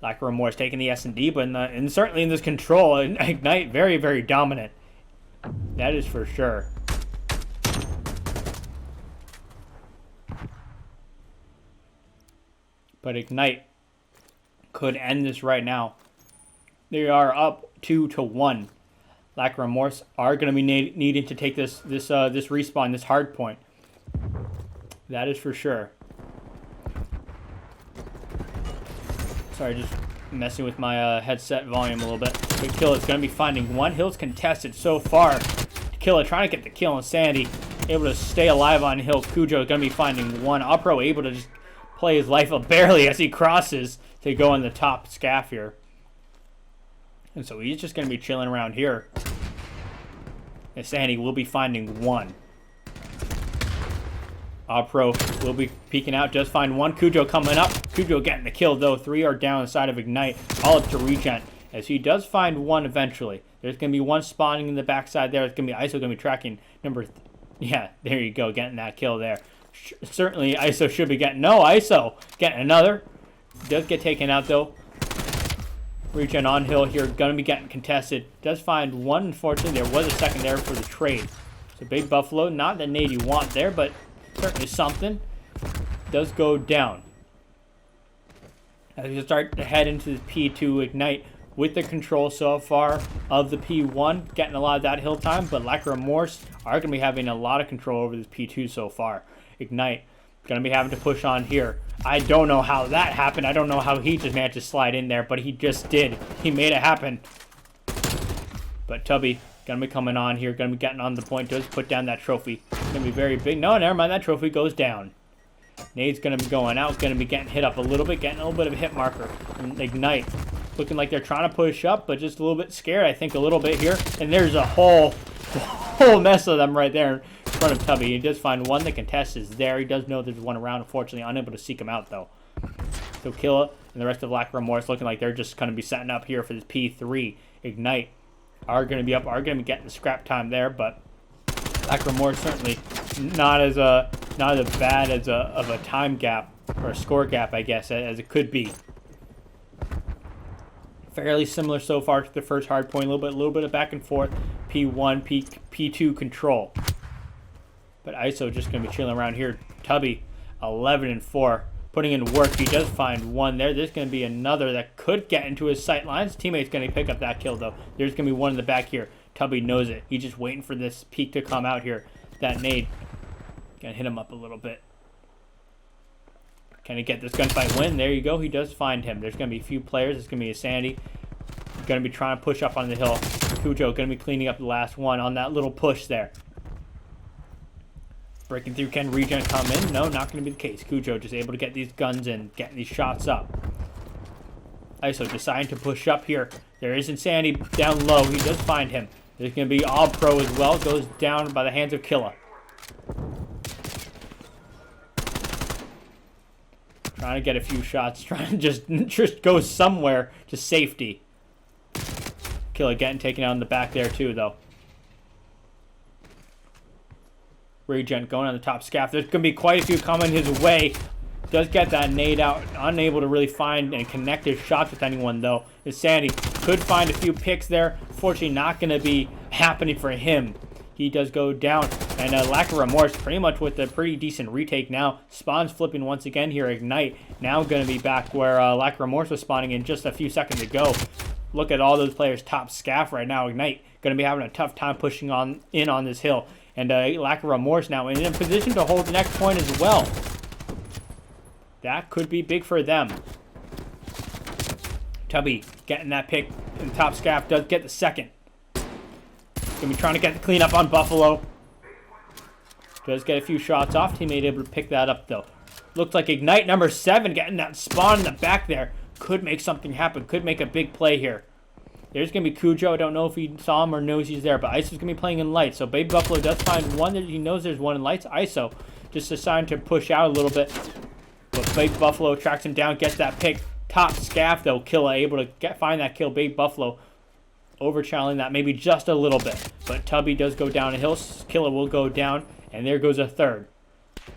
Lack of Remorse taking the S&D, but and certainly in this control, Ignite very, very dominant. That is for sure. But Ignite could end this right now. They are up 2-1. Lack of Remorse are going to be needing to take this respawn, this hard point. That is for sure. Sorry, just messing with my headset volume a little bit. But Killa is going to be finding one. Hill's contested so far. Killa trying to get the kill on Sandy. Able to stay alive on Hill. Cujo is going to be finding one. Opro able to just play his life up barely as he crosses to go in the top scaff here. And so he's just going to be chilling around here. And Sandy will be finding one. Opro will be peeking out, does find one. Cujo coming up. Cujo getting the kill, though. 3 are down inside of Ignite. All up to Regent, as he does find one eventually. There's going to be one spawning in the backside there. It's going to be ISO going to be tracking number... Yeah, there you go, getting that kill there. Certainly, ISO should be getting... No, ISO getting another. Does get taken out, though. Regent on Hill here, going to be getting contested. Does find one, unfortunately. There was a second there for the trade. So Big Buffalo, not the nade you want there, but... certainly something. Does go down. As we start to head into the P2 Ignite with the control so far of the P1, getting a lot of that hill time, but Lack of Remorse are going to be having a lot of control over this P2 so far. Ignite going to be having to push on here. I don't know how that happened. I don't know how he just managed to slide in there, but he just did. He made it happen. But Tubby going to be coming on here, going to be getting on the point, does put down that trophy. Going to be very big. No, never mind, that trophy goes down. Nade's going to be going out, going to be getting hit up a little bit, getting a little bit of a hit marker. And Ignite, looking like they're trying to push up, but just a little bit scared, I think, a little bit here. And there's a whole mess of them right there in front of Tubby. He does find one. The contest is there. He does know there's one around, unfortunately, unable to seek him out, though. So Killa and the rest of Lack of Remorse looking like they're just going to be setting up here for this P3. Ignite are going to be up, are going to be getting the scrap time there, but Lack of Remorse certainly not as bad as of a time gap or a score gap, I guess, as it could be. Fairly similar so far to the first hard point. A little bit of back and forth. P1, P2 control. But ISO just going to be chilling around here. Tubby, 11-4, putting in work. He does find one there. There's going to be another that could get into his sight lines. Teammate's going to pick up that kill, though. There's going to be one in the back here. Tubby knows it. He's just waiting for this peak to come out here. That nade. Gonna hit him up a little bit. Can he get this gunfight win? There you go. He does find him. There's going to be a few players. It's going to be a Sandy. Going to be trying to push up on the hill. Cujo going to be cleaning up the last one on that little push there. Breaking through. Can Regen come in? No, not going to be the case. Cujo just able to get these guns in. Getting these shots up. ISO deciding to push up here. There is Insanity down low. He does find him. There's going to be All Pro as well. Goes down by the hands of Killa. Trying to get a few shots. Trying to just go somewhere to safety. Killa getting taken out in the back there too, though. Regent going on the top scaff. There's going to be quite a few coming his way. Does get that nade out. Unable to really find and connect his shots with anyone, though. Sandy could find a few picks there. Fortunately, not going to be happening for him. He does go down. And Lack of Remorse pretty much with a pretty decent retake now. Spawns flipping once again here. Ignite now going to be back where Lack of Remorse was spawning in just a few seconds ago. Look at all those players top scaff right now. Ignite going to be having a tough time pushing in on this hill. And Lack of Remorse now in a position to hold the next point as well. That could be big for them. Tubby getting that pick in the top scaff. Does get the second. Gonna be trying to get the cleanup on Buffalo. Does get a few shots off. Teammate able to pick that up though. Looks like Ignite number 7 getting that spawn in the back there. Could make something happen. Could make a big play here. There's going to be Cujo. I don't know if he saw him or knows he's there, but ISO's going to be playing in lights. So Baby Buffalo does find one that he knows there's one in lights. ISO just deciding to push out a little bit. But Baby Buffalo tracks him down, gets that pick. Top scaff though. Killa able to find that kill. Baby Buffalo over-channeling that maybe just a little bit. But Tubby does go down a hill. Killa will go down. And there goes a third.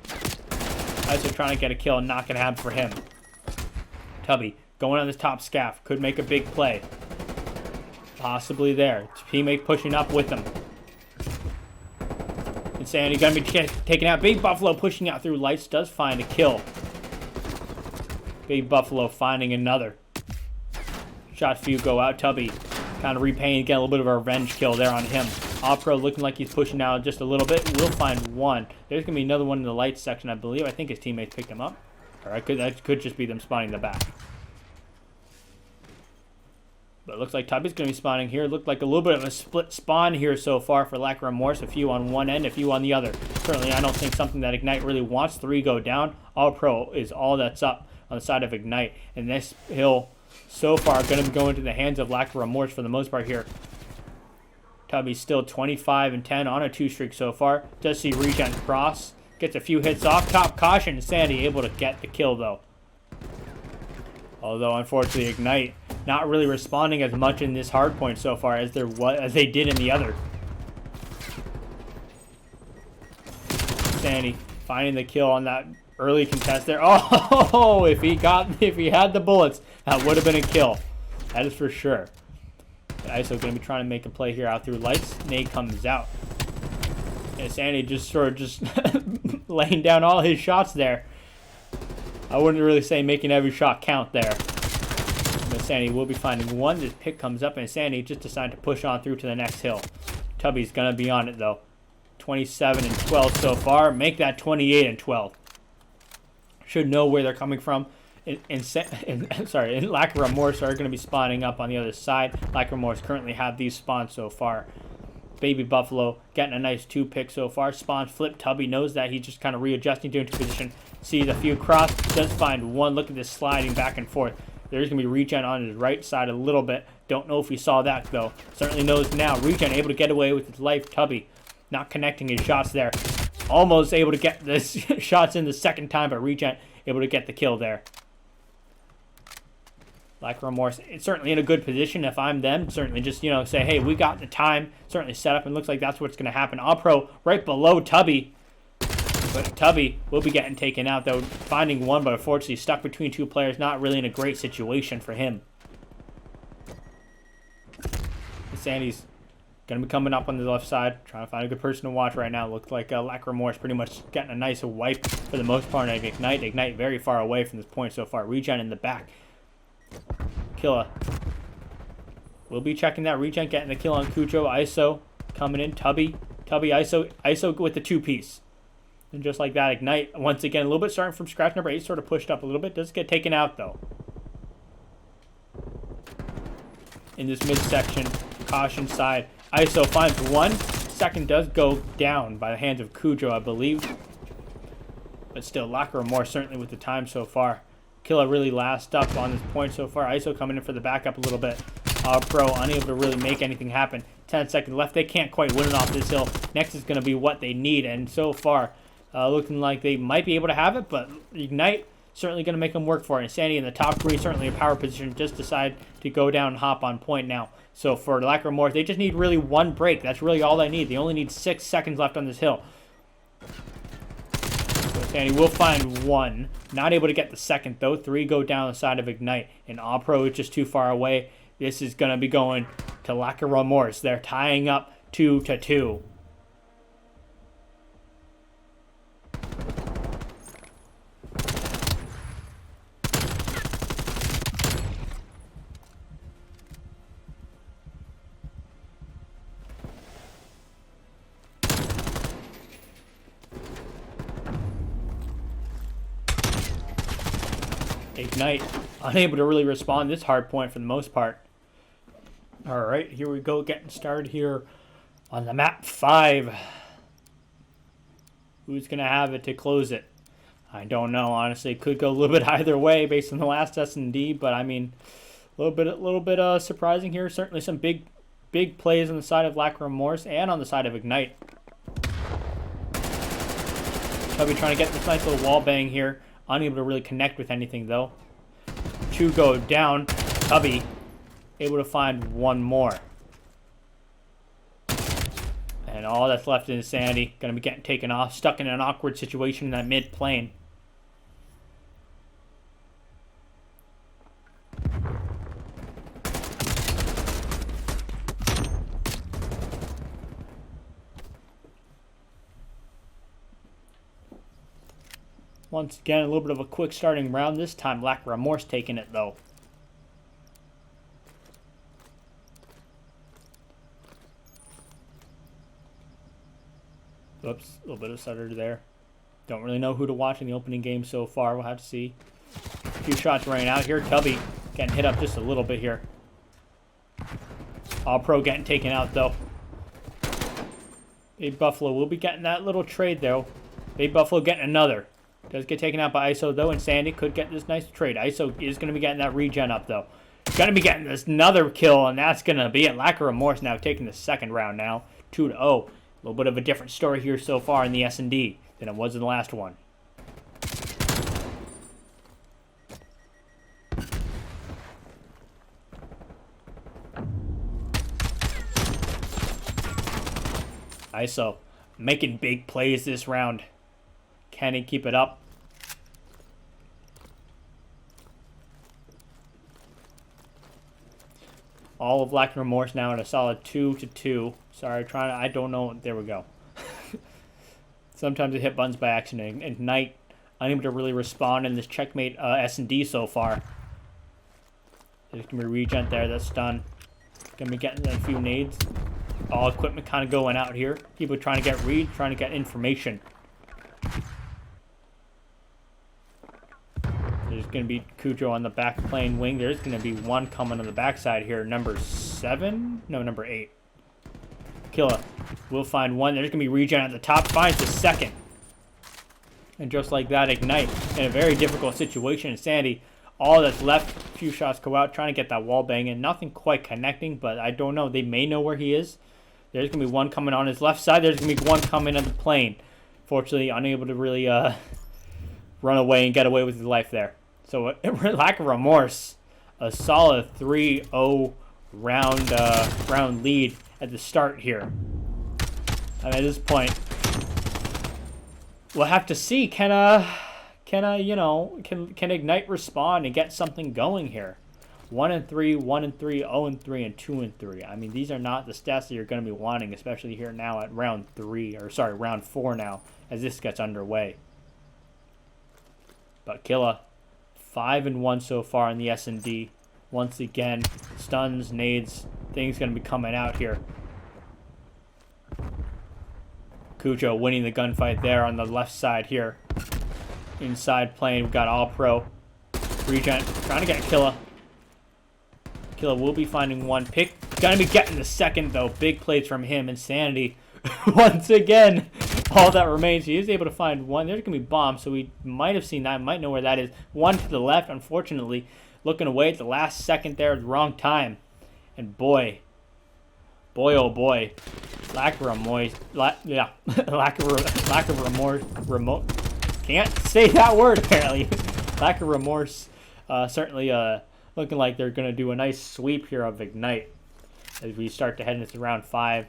ISO trying to get a kill and not going to happen for him. Tubby going on this top scaff. Could make a big play. Possibly there. Teammate pushing up with him. Insanity going to be taken out. Big Buffalo pushing out through lights. Does find a kill. Big Buffalo finding another. Shot few go out. Tubby kind of repaying, get a little bit of a revenge kill there on him. Opro looking like he's pushing out just a little bit. We'll find one. There's going to be another one in the lights section, I believe. I think his teammates picked him up. Or that could just be them spawning the back. But it looks like Tubby's going to be spawning here. Looked like a little bit of a split spawn here so far for Lack of Remorse. A few on one end, a few on the other. Certainly, I don't think something that Ignite really wants. 3 go down. All Pro is all that's up on the side of Ignite. And this hill so far going to be going to the hands of Lack of Remorse for the most part here. Tubby's still 25-10 on a 2 streak so far. Does see Regen cross. Gets a few hits off. Top caution. Sandy able to get the kill though. Although unfortunately Ignite not really responding as much in this hard point so far as they did in the other. Sandy finding the kill on that early contest there. Oh, if he had the bullets, that would have been a kill. That is for sure. ISO going to be trying to make a play here out through lights. Nade comes out. And Sandy just laying down all his shots there. I wouldn't really say making every shot count there. But Sandy will be finding one. This pick comes up and Sandy just decided to push on through to the next hill. Tubby's going to be on it though. 27-12 so far. Make that 28-12. Should know where they're coming from. Lack of Remorse are going to be spawning up on the other side. Lack of Remorse currently have these spawns so far. Baby Buffalo getting a nice 2 pick so far. Spawn flip. Tubby knows that he's just kind of readjusting to into position. Sees a few cross. Does find one. Look at this sliding back and forth. There's going to be Regen on his right side a little bit. Don't know if he saw that though. Certainly knows now. Regen able to get away with his life. Tubby not connecting his shots there. Almost able to get the shots in the second time, but Regen able to get the kill there. Lack of Remorse, it's certainly in a good position if I'm them. Certainly just, say, hey, we got the time. Certainly set up, and looks like that's what's going to happen. All Pro right below Tubby. But Tubby will be getting taken out, though. Finding one, but unfortunately stuck between 2 players. Not really in a great situation for him. Sandy's going to be coming up on the left side. Trying to find a good person to watch right now. Looks like Lack of Remorse pretty much getting a nice wipe for the most part. Ignite. Ignite very far away from this point so far. Regen in the back. Killa will be checking that. Regen getting the kill on Cujo. ISO coming in. Tubby, ISO with the 2-piece. And just like that, Ignite once again a little bit starting from scratch. Number 8 sort of pushed up a little bit. Does get taken out though. In this midsection, caution side. ISO finds one. Second does go down by the hands of Cujo, I believe. But still, Lack of Remorse certainly with the time so far. Killa really last up on this point so far. ISO coming in for the backup a little bit. Pro unable to really make anything happen. 10 seconds left. They can't quite win it off this hill. Next is going to be what they need. And so far, looking like they might be able to have it. But Ignite certainly going to make them work for it. And Sandy in the top 3, certainly a power position. Just decide to go down and hop on point now. So for Lack of Remorse, they just need really 1 break. That's really all they need. They only need 6 seconds left on this hill. Sandy will find 1. Not able to get the second, though. 3 go down the side of Ignite. And All Pro is just too far away. This is going to be going to Lack of Remorse. They're tying up 2-2. Ignite unable to really respond this hard point for the most part. Alright, here we go, getting started here on the map 5. Who's going to have it to close it? I don't know, honestly. It could go a little bit either way based on the last S&D, but I mean, a little bit surprising here. Certainly some big plays on the side of Lack of Remorse and on the side of Ignite. Tubby trying to get this nice little wall bang here. Unable to really connect with anything, though. 2 go down. Tubby able to find 1 more. And all that's left is Sandy. Going to be getting taken off. Stuck in an awkward situation in that mid-plane. Once again, a little bit of a quick starting round. This time, Lack of Remorse taking it, though. Oops, a little bit of stutter there. Don't really know who to watch in the opening game so far. We'll have to see. A few shots raining out here. Tubby getting hit up just a little bit here. All Pro getting taken out, though. Big Buffalo will be getting that little trade, though. Big Buffalo getting another. Does get taken out by ISO, though, and Sandy could get this nice trade. ISO is going to be getting that regen up, though. Going to be getting this another kill, and that's going to be it. Lack of Remorse now taking the second round now. 2-0. A little bit of a different story here so far in the S&D than it was in the last one. ISO making big plays this round. Can he keep it up? All of Lack of Remorse now at a solid 2-2. Sorry, I don't know. There we go. Sometimes it hit buttons by accident. Ignite, unable to really respond in this checkmate S&D so far. There's going to be regen there. That's done. Going to be getting a few nades. All equipment kind of going out here. People trying to get read, trying to get information. There's going to be Cujo on the back plane wing. There's going to be one coming on the backside here. Number 7? No, number 8. Killa will find one. There's going to be regen at the top. Finds the second. And just like that, Ignite in a very difficult situation. And Sandy, all that's left, a few shots go out, trying to get that wall bang in. Nothing quite connecting, but I don't know. They may know where he is. There's going to be one coming on his left side. There's going to be one coming on the plane. Fortunately, unable to really run away and get away with his life there. So, Lack of Remorse, a solid 3-0 round lead at the start here. And at this point, we'll have to see. Can Ignite respond and get something going here? 1-3, 1-3, 0-3, and 2-3. I mean, these are not the stats that you're going to be wanting, especially here now at round 4 now, as this gets underway. But Killa, 5-1 so far in the S&D. Once again, stuns, nades, things going to be coming out here. Cujo winning the gunfight there on the left side here. Inside plane, we've got All Pro. Regen trying to get Killa. Killa will be finding one pick. Gonna be getting the second, though. Big plays from him. Insanity. Once again, all that remains. He is able to find one. There's going to be bombs, so we might have seen that. Might know where that is. One to the left, unfortunately. Looking away at the last second there at the wrong time. And boy, oh boy. Lack of remorse. Lack of remorse. Can't say that word, apparently. Lack of remorse. Certainly looking like they're going to do a nice sweep here of Ignite as we start to head into round 5.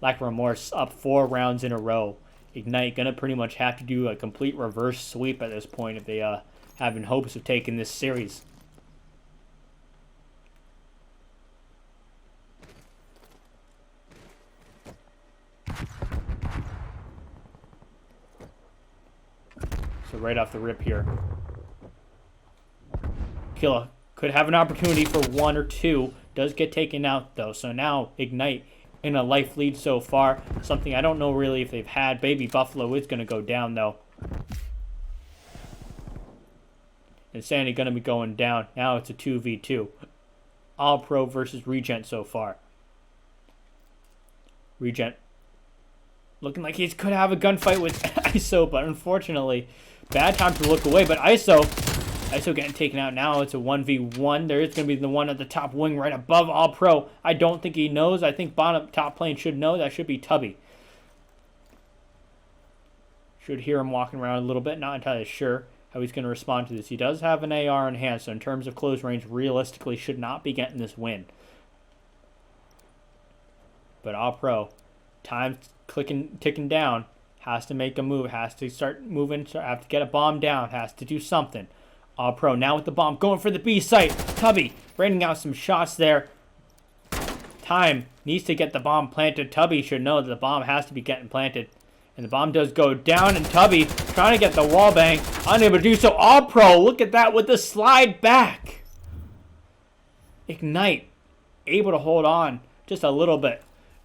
Lack of Remorse up 4 rounds in a row. Ignite going to pretty much have to do a complete reverse sweep at this point if they have in hopes of taking this series. So right off the rip here, Killa could have an opportunity for 1 or 2. Does get taken out, though. So now Ignite in a life lead so far. Something I don't know really if they've had. Baby Buffalo is going to go down, though. And Sandy going to be going down. Now it's a 2v2. All Pro versus Regent so far. Regent looking like he could have a gunfight with ISO, but unfortunately, bad time to look away. But ISO getting taken out now. It's a 1v1. There is going to be the one at the top wing right above All Pro. I don't think he knows. I think bottom top plane should know. That should be Tubby. Should hear him walking around a little bit. Not entirely sure how he's going to respond to this. He does have an AR in hand, so in terms of close range, realistically should not be getting this win. But All Pro, time ticking down. Has to make a move. Has to start moving. Have to get a bomb down. Has to do something. All Pro now with the bomb, going for the B site. Tubby raining out some shots there. Time needs to get the bomb planted. Tubby should know that the bomb has to be getting planted. And the bomb does go down, and Tubby trying to get the wall bang. Unable to do so. All Pro, look at that with the slide back. Ignite, able to hold on just a little bit.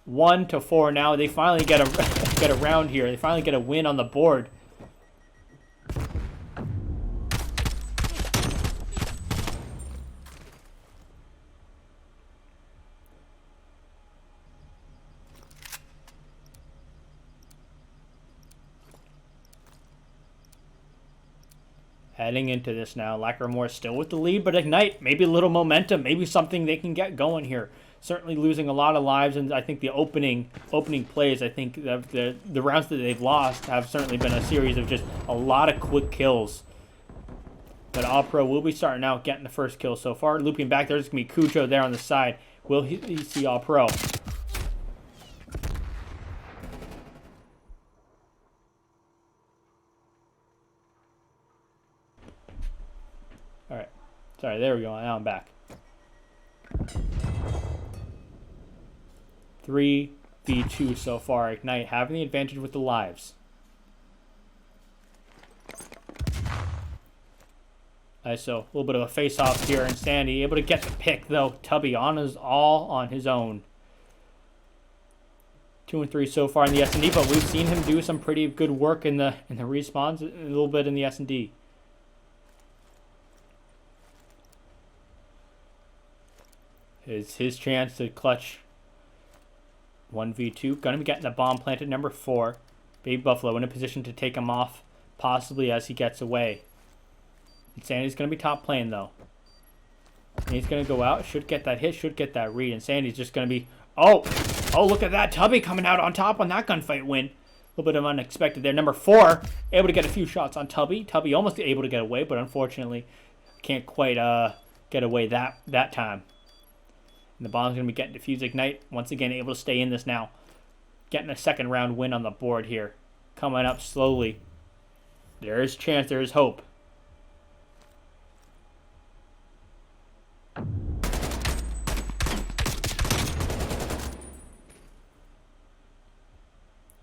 1-4 now. They finally get a round here. They finally get a win on the board. Heading into this now, Lack of Remorse still with the lead, but Ignite, maybe a little momentum, maybe something they can get going here. Certainly losing a lot of lives, and I think the opening plays, I think the rounds that they've lost have certainly been a series of just a lot of quick kills. But All Pro will be starting out getting the first kill so far. Looping back, there's going to be Cujo there on the side. Will he see All Pro? Alright. Sorry, there we go. Now I'm back. 3v2 so far. Ignite having the advantage with the lives. So a little bit of a face-off here, and Sandy able to get the pick though. Tubby all on his own. 2 and 3 so far in the S&D, but we've seen him do some pretty good work in the respawns, a little bit in the S&D. His chance to clutch 1v2. Gonna be getting the bomb planted. Number 4, Baby Buffalo in a position to take him off, possibly as he gets away. And Sandy's going to be top playing, though. And he's going to go out. Should get that hit. Should get that read. And Sandy's just going to be... Oh, look at that. Tubby coming out on top on that gunfight win. A little bit of unexpected there. Number 4, able to get a few shots on Tubby. Tubby almost able to get away, but unfortunately can't quite get away that time. And the bomb's going to be getting defused. Ignite, once again, able to stay in this now. Getting a second round win on the board here. Coming up slowly. There is chance. There is hope.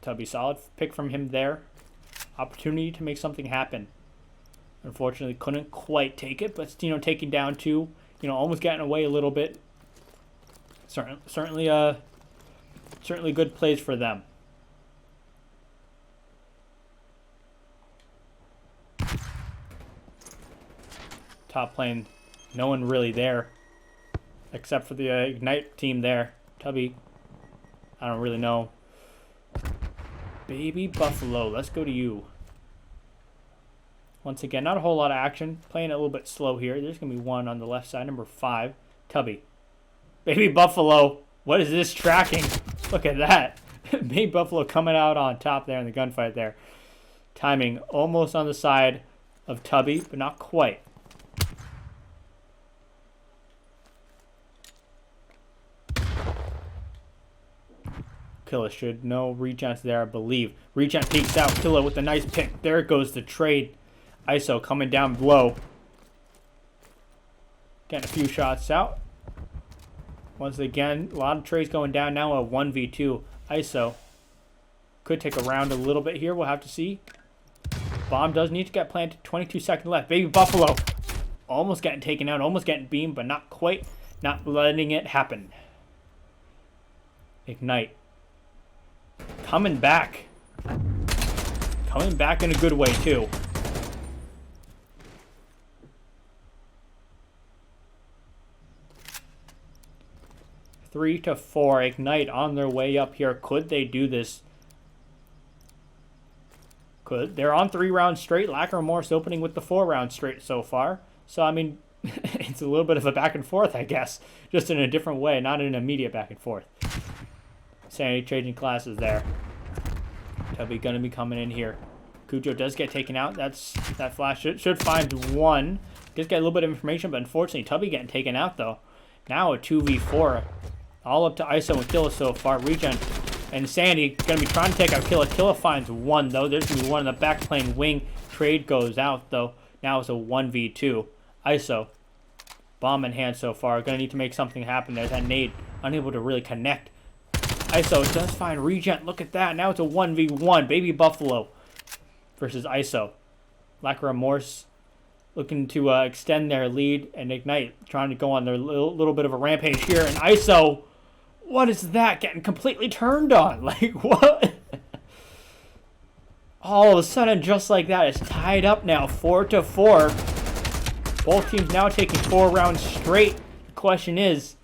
Tubby, solid pick from him there. Opportunity to make something happen. Unfortunately, couldn't quite take it, but taking down 2, almost getting away a little bit. Certainly good plays for them. Top lane, no one really there, except for the Ignite team there. Tubby, I don't really know. Baby Buffalo, let's go to you. Once again, not a whole lot of action. Playing a little bit slow here. There's going to be one on the left side. Number 5, Tubby. Baby Buffalo, what is this tracking? Look at that. Baby Buffalo coming out on top there in the gunfight there. Timing almost on the side of Tubby, but not quite. Killa should know. Regent's there, I believe. Regent peeks out. Killa with a nice pick. There goes the trade. ISO coming down low. Getting a few shots out. Once again, a lot of trades going down now. A 1v2. ISO could take a round a little bit here. We'll have to see. Bomb does need to get planted. 22 seconds left. Baby Buffalo almost getting taken out. Almost getting beamed, but not quite. Not letting it happen. Ignite. Coming back. Coming back in a good way, too. Three to 4. Ignite on their way up here. Could they do this? Could. They're on 3 rounds straight. Lack of Remorse opening with the 4 rounds straight so far. So, I mean, it's a little bit of a back and forth, I guess. Just in a different way. Not an immediate back and forth. Sanity changing classes there. Tubby gonna be coming in here. Cujo does get taken out. That flash should find 1. Does get a little bit of information, but unfortunately Tubby getting taken out though. Now a 2v4. All up to ISO and Killa so far. Regen and Sandy gonna be trying to take out Killa. Killa finds 1 though. There's gonna be 1 in the back plane wing. Trade goes out though. Now it's a 1v2. ISO. Bomb in hand so far. Gonna need to make something happen. There's that nade. Unable to really connect. ISO does find Regent. Look at that. Now it's a 1v1. Baby Buffalo versus ISO. Lack of Remorse looking to extend their lead. And Ignite trying to go on their little bit of a rampage here. And ISO, what is that? Getting completely turned on. Like, what? All of a sudden, just like that, it's tied up now. 4 to 4. Both teams now taking 4 rounds straight. The question is,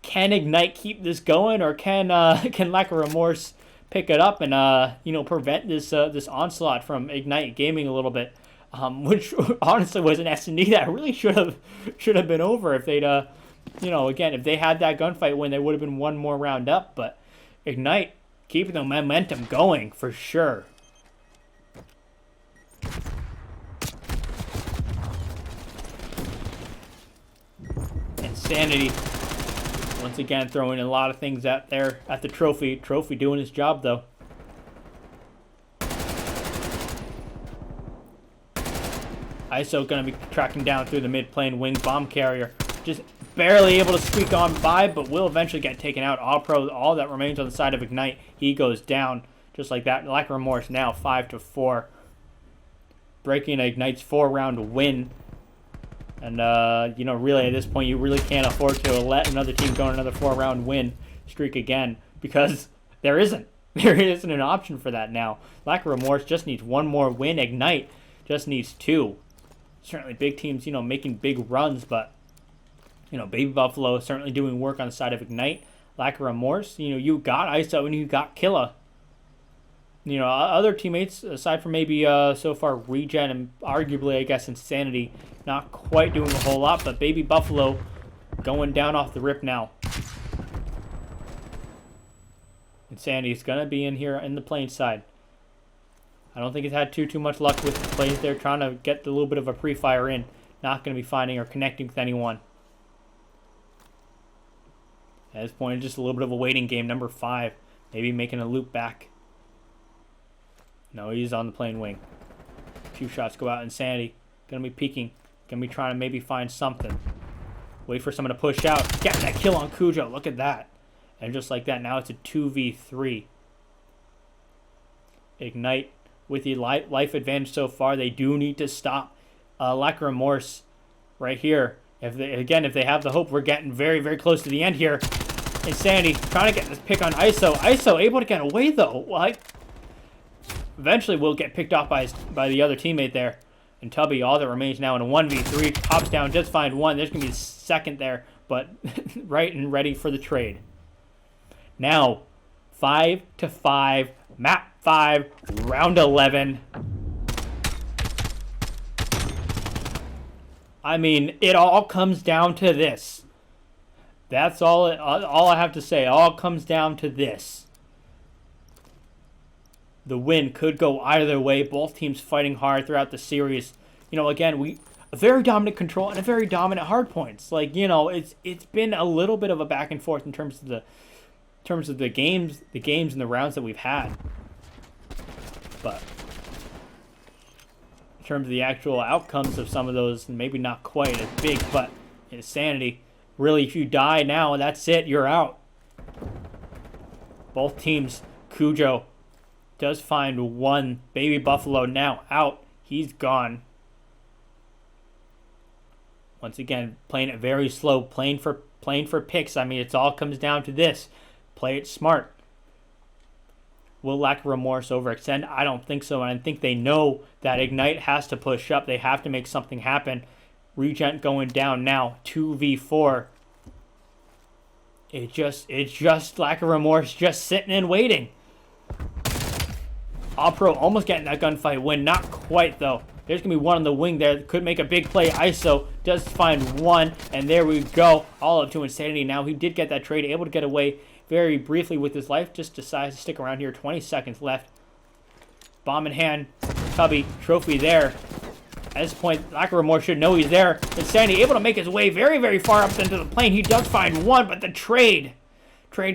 can Ignite keep this going, or can Lack of Remorse pick it up and prevent this onslaught from Ignite Gaming a little bit? which honestly was an S&D that really should have been over if they'd again, if they had that gunfight win, they would have been one more round up. But Ignite keeping the momentum going for sure. Insanity once again throwing a lot of things out there at the Trophy. Trophy doing his job though. ISO going to be tracking down through the mid-plane wing bomb carrier. Just barely able to squeak on by, but will eventually get taken out. All that remains on the side of Ignite. He goes down just like that. Lack of Remorse now 5-4. Breaking Ignite's 4-round win. And, really at this point, you really can't afford to let another team go on another 4-round win streak again, because there isn't. There isn't an option for that now. Lack of Remorse just needs one more win. Ignite just needs 2. Certainly big teams, making big runs, but, Baby Buffalo certainly doing work on the side of Ignite. Lack of Remorse, you got ISO and you got Killa. Other teammates, aside from maybe so far Regen and arguably, I guess, Insanity, not quite doing a whole lot, but Baby Buffalo going down off the rip now. Insanity's going to be in here in the plane side. I don't think he's had too much luck with the planes there, trying to get a little bit of a pre-fire in. Not going to be finding or connecting with anyone. At this point, just a little bit of a waiting game. Number 5, maybe making a loop back. No, he's on the plane wing. A few shots go out. Insanity going to be peeking. Going to be trying to maybe find something. Wait for someone to push out. Get that kill on Cujo. Look at that. And just like that, now it's a 2v3. Ignite with the life advantage so far. They do need to stop Lack of Remorse right here. If they have the hope, we're getting very, very close to the end here. Insanity trying to get this pick on ISO. ISO able to get away though. Eventually will get picked off by the other teammate there. And Tubby, all that remains now in a 1v3. Pops down, just find one. There's going to be a second there, but right and ready for the trade. Now, 5-5, map 5, round 11. I mean, it all comes down to this. That's all I have to say. It all comes down to this. The win could go either way. Both teams fighting hard throughout the series. Again, a very dominant control and a very dominant hard points. It's been a little bit of a back and forth in terms of the games and the rounds that we've had. But in terms of the actual outcomes of some of those, maybe not quite as big, but Insanity. Really, if you die now, that's it. You're out. Both teams, Cujo does find one. Baby Buffalo now out. He's gone. Once again, playing it very slow, playing for picks. I mean, it all comes down to this. Play it smart. Will Lack of Remorse overextend? I don't think so, and I think they know that Ignite has to push up. They have to make something happen. Regent going down now, 2v4. It's just Lack of Remorse just sitting and waiting. All Pro almost getting that gunfight win. Not quite, though. There's going to be one on the wing there. Could make a big play. ISO does find one, and there we go. All up to Insanity now. He did get that trade, able to get away very briefly with his life. Just decides to stick around here. 20 seconds left. Bomb in hand. Tubby. Trophy there. At this point, Lack of Remorse should know he's there. Insanity able to make his way very, very far up into the plane. He does find one, but the trade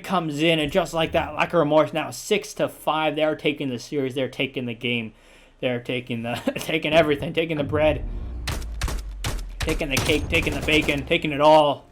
comes in, and just like that, Lack of Remorse now 6-5. They're taking the series. They're taking the game. They're taking everything, taking the bread, taking the cake, taking the bacon, taking it all.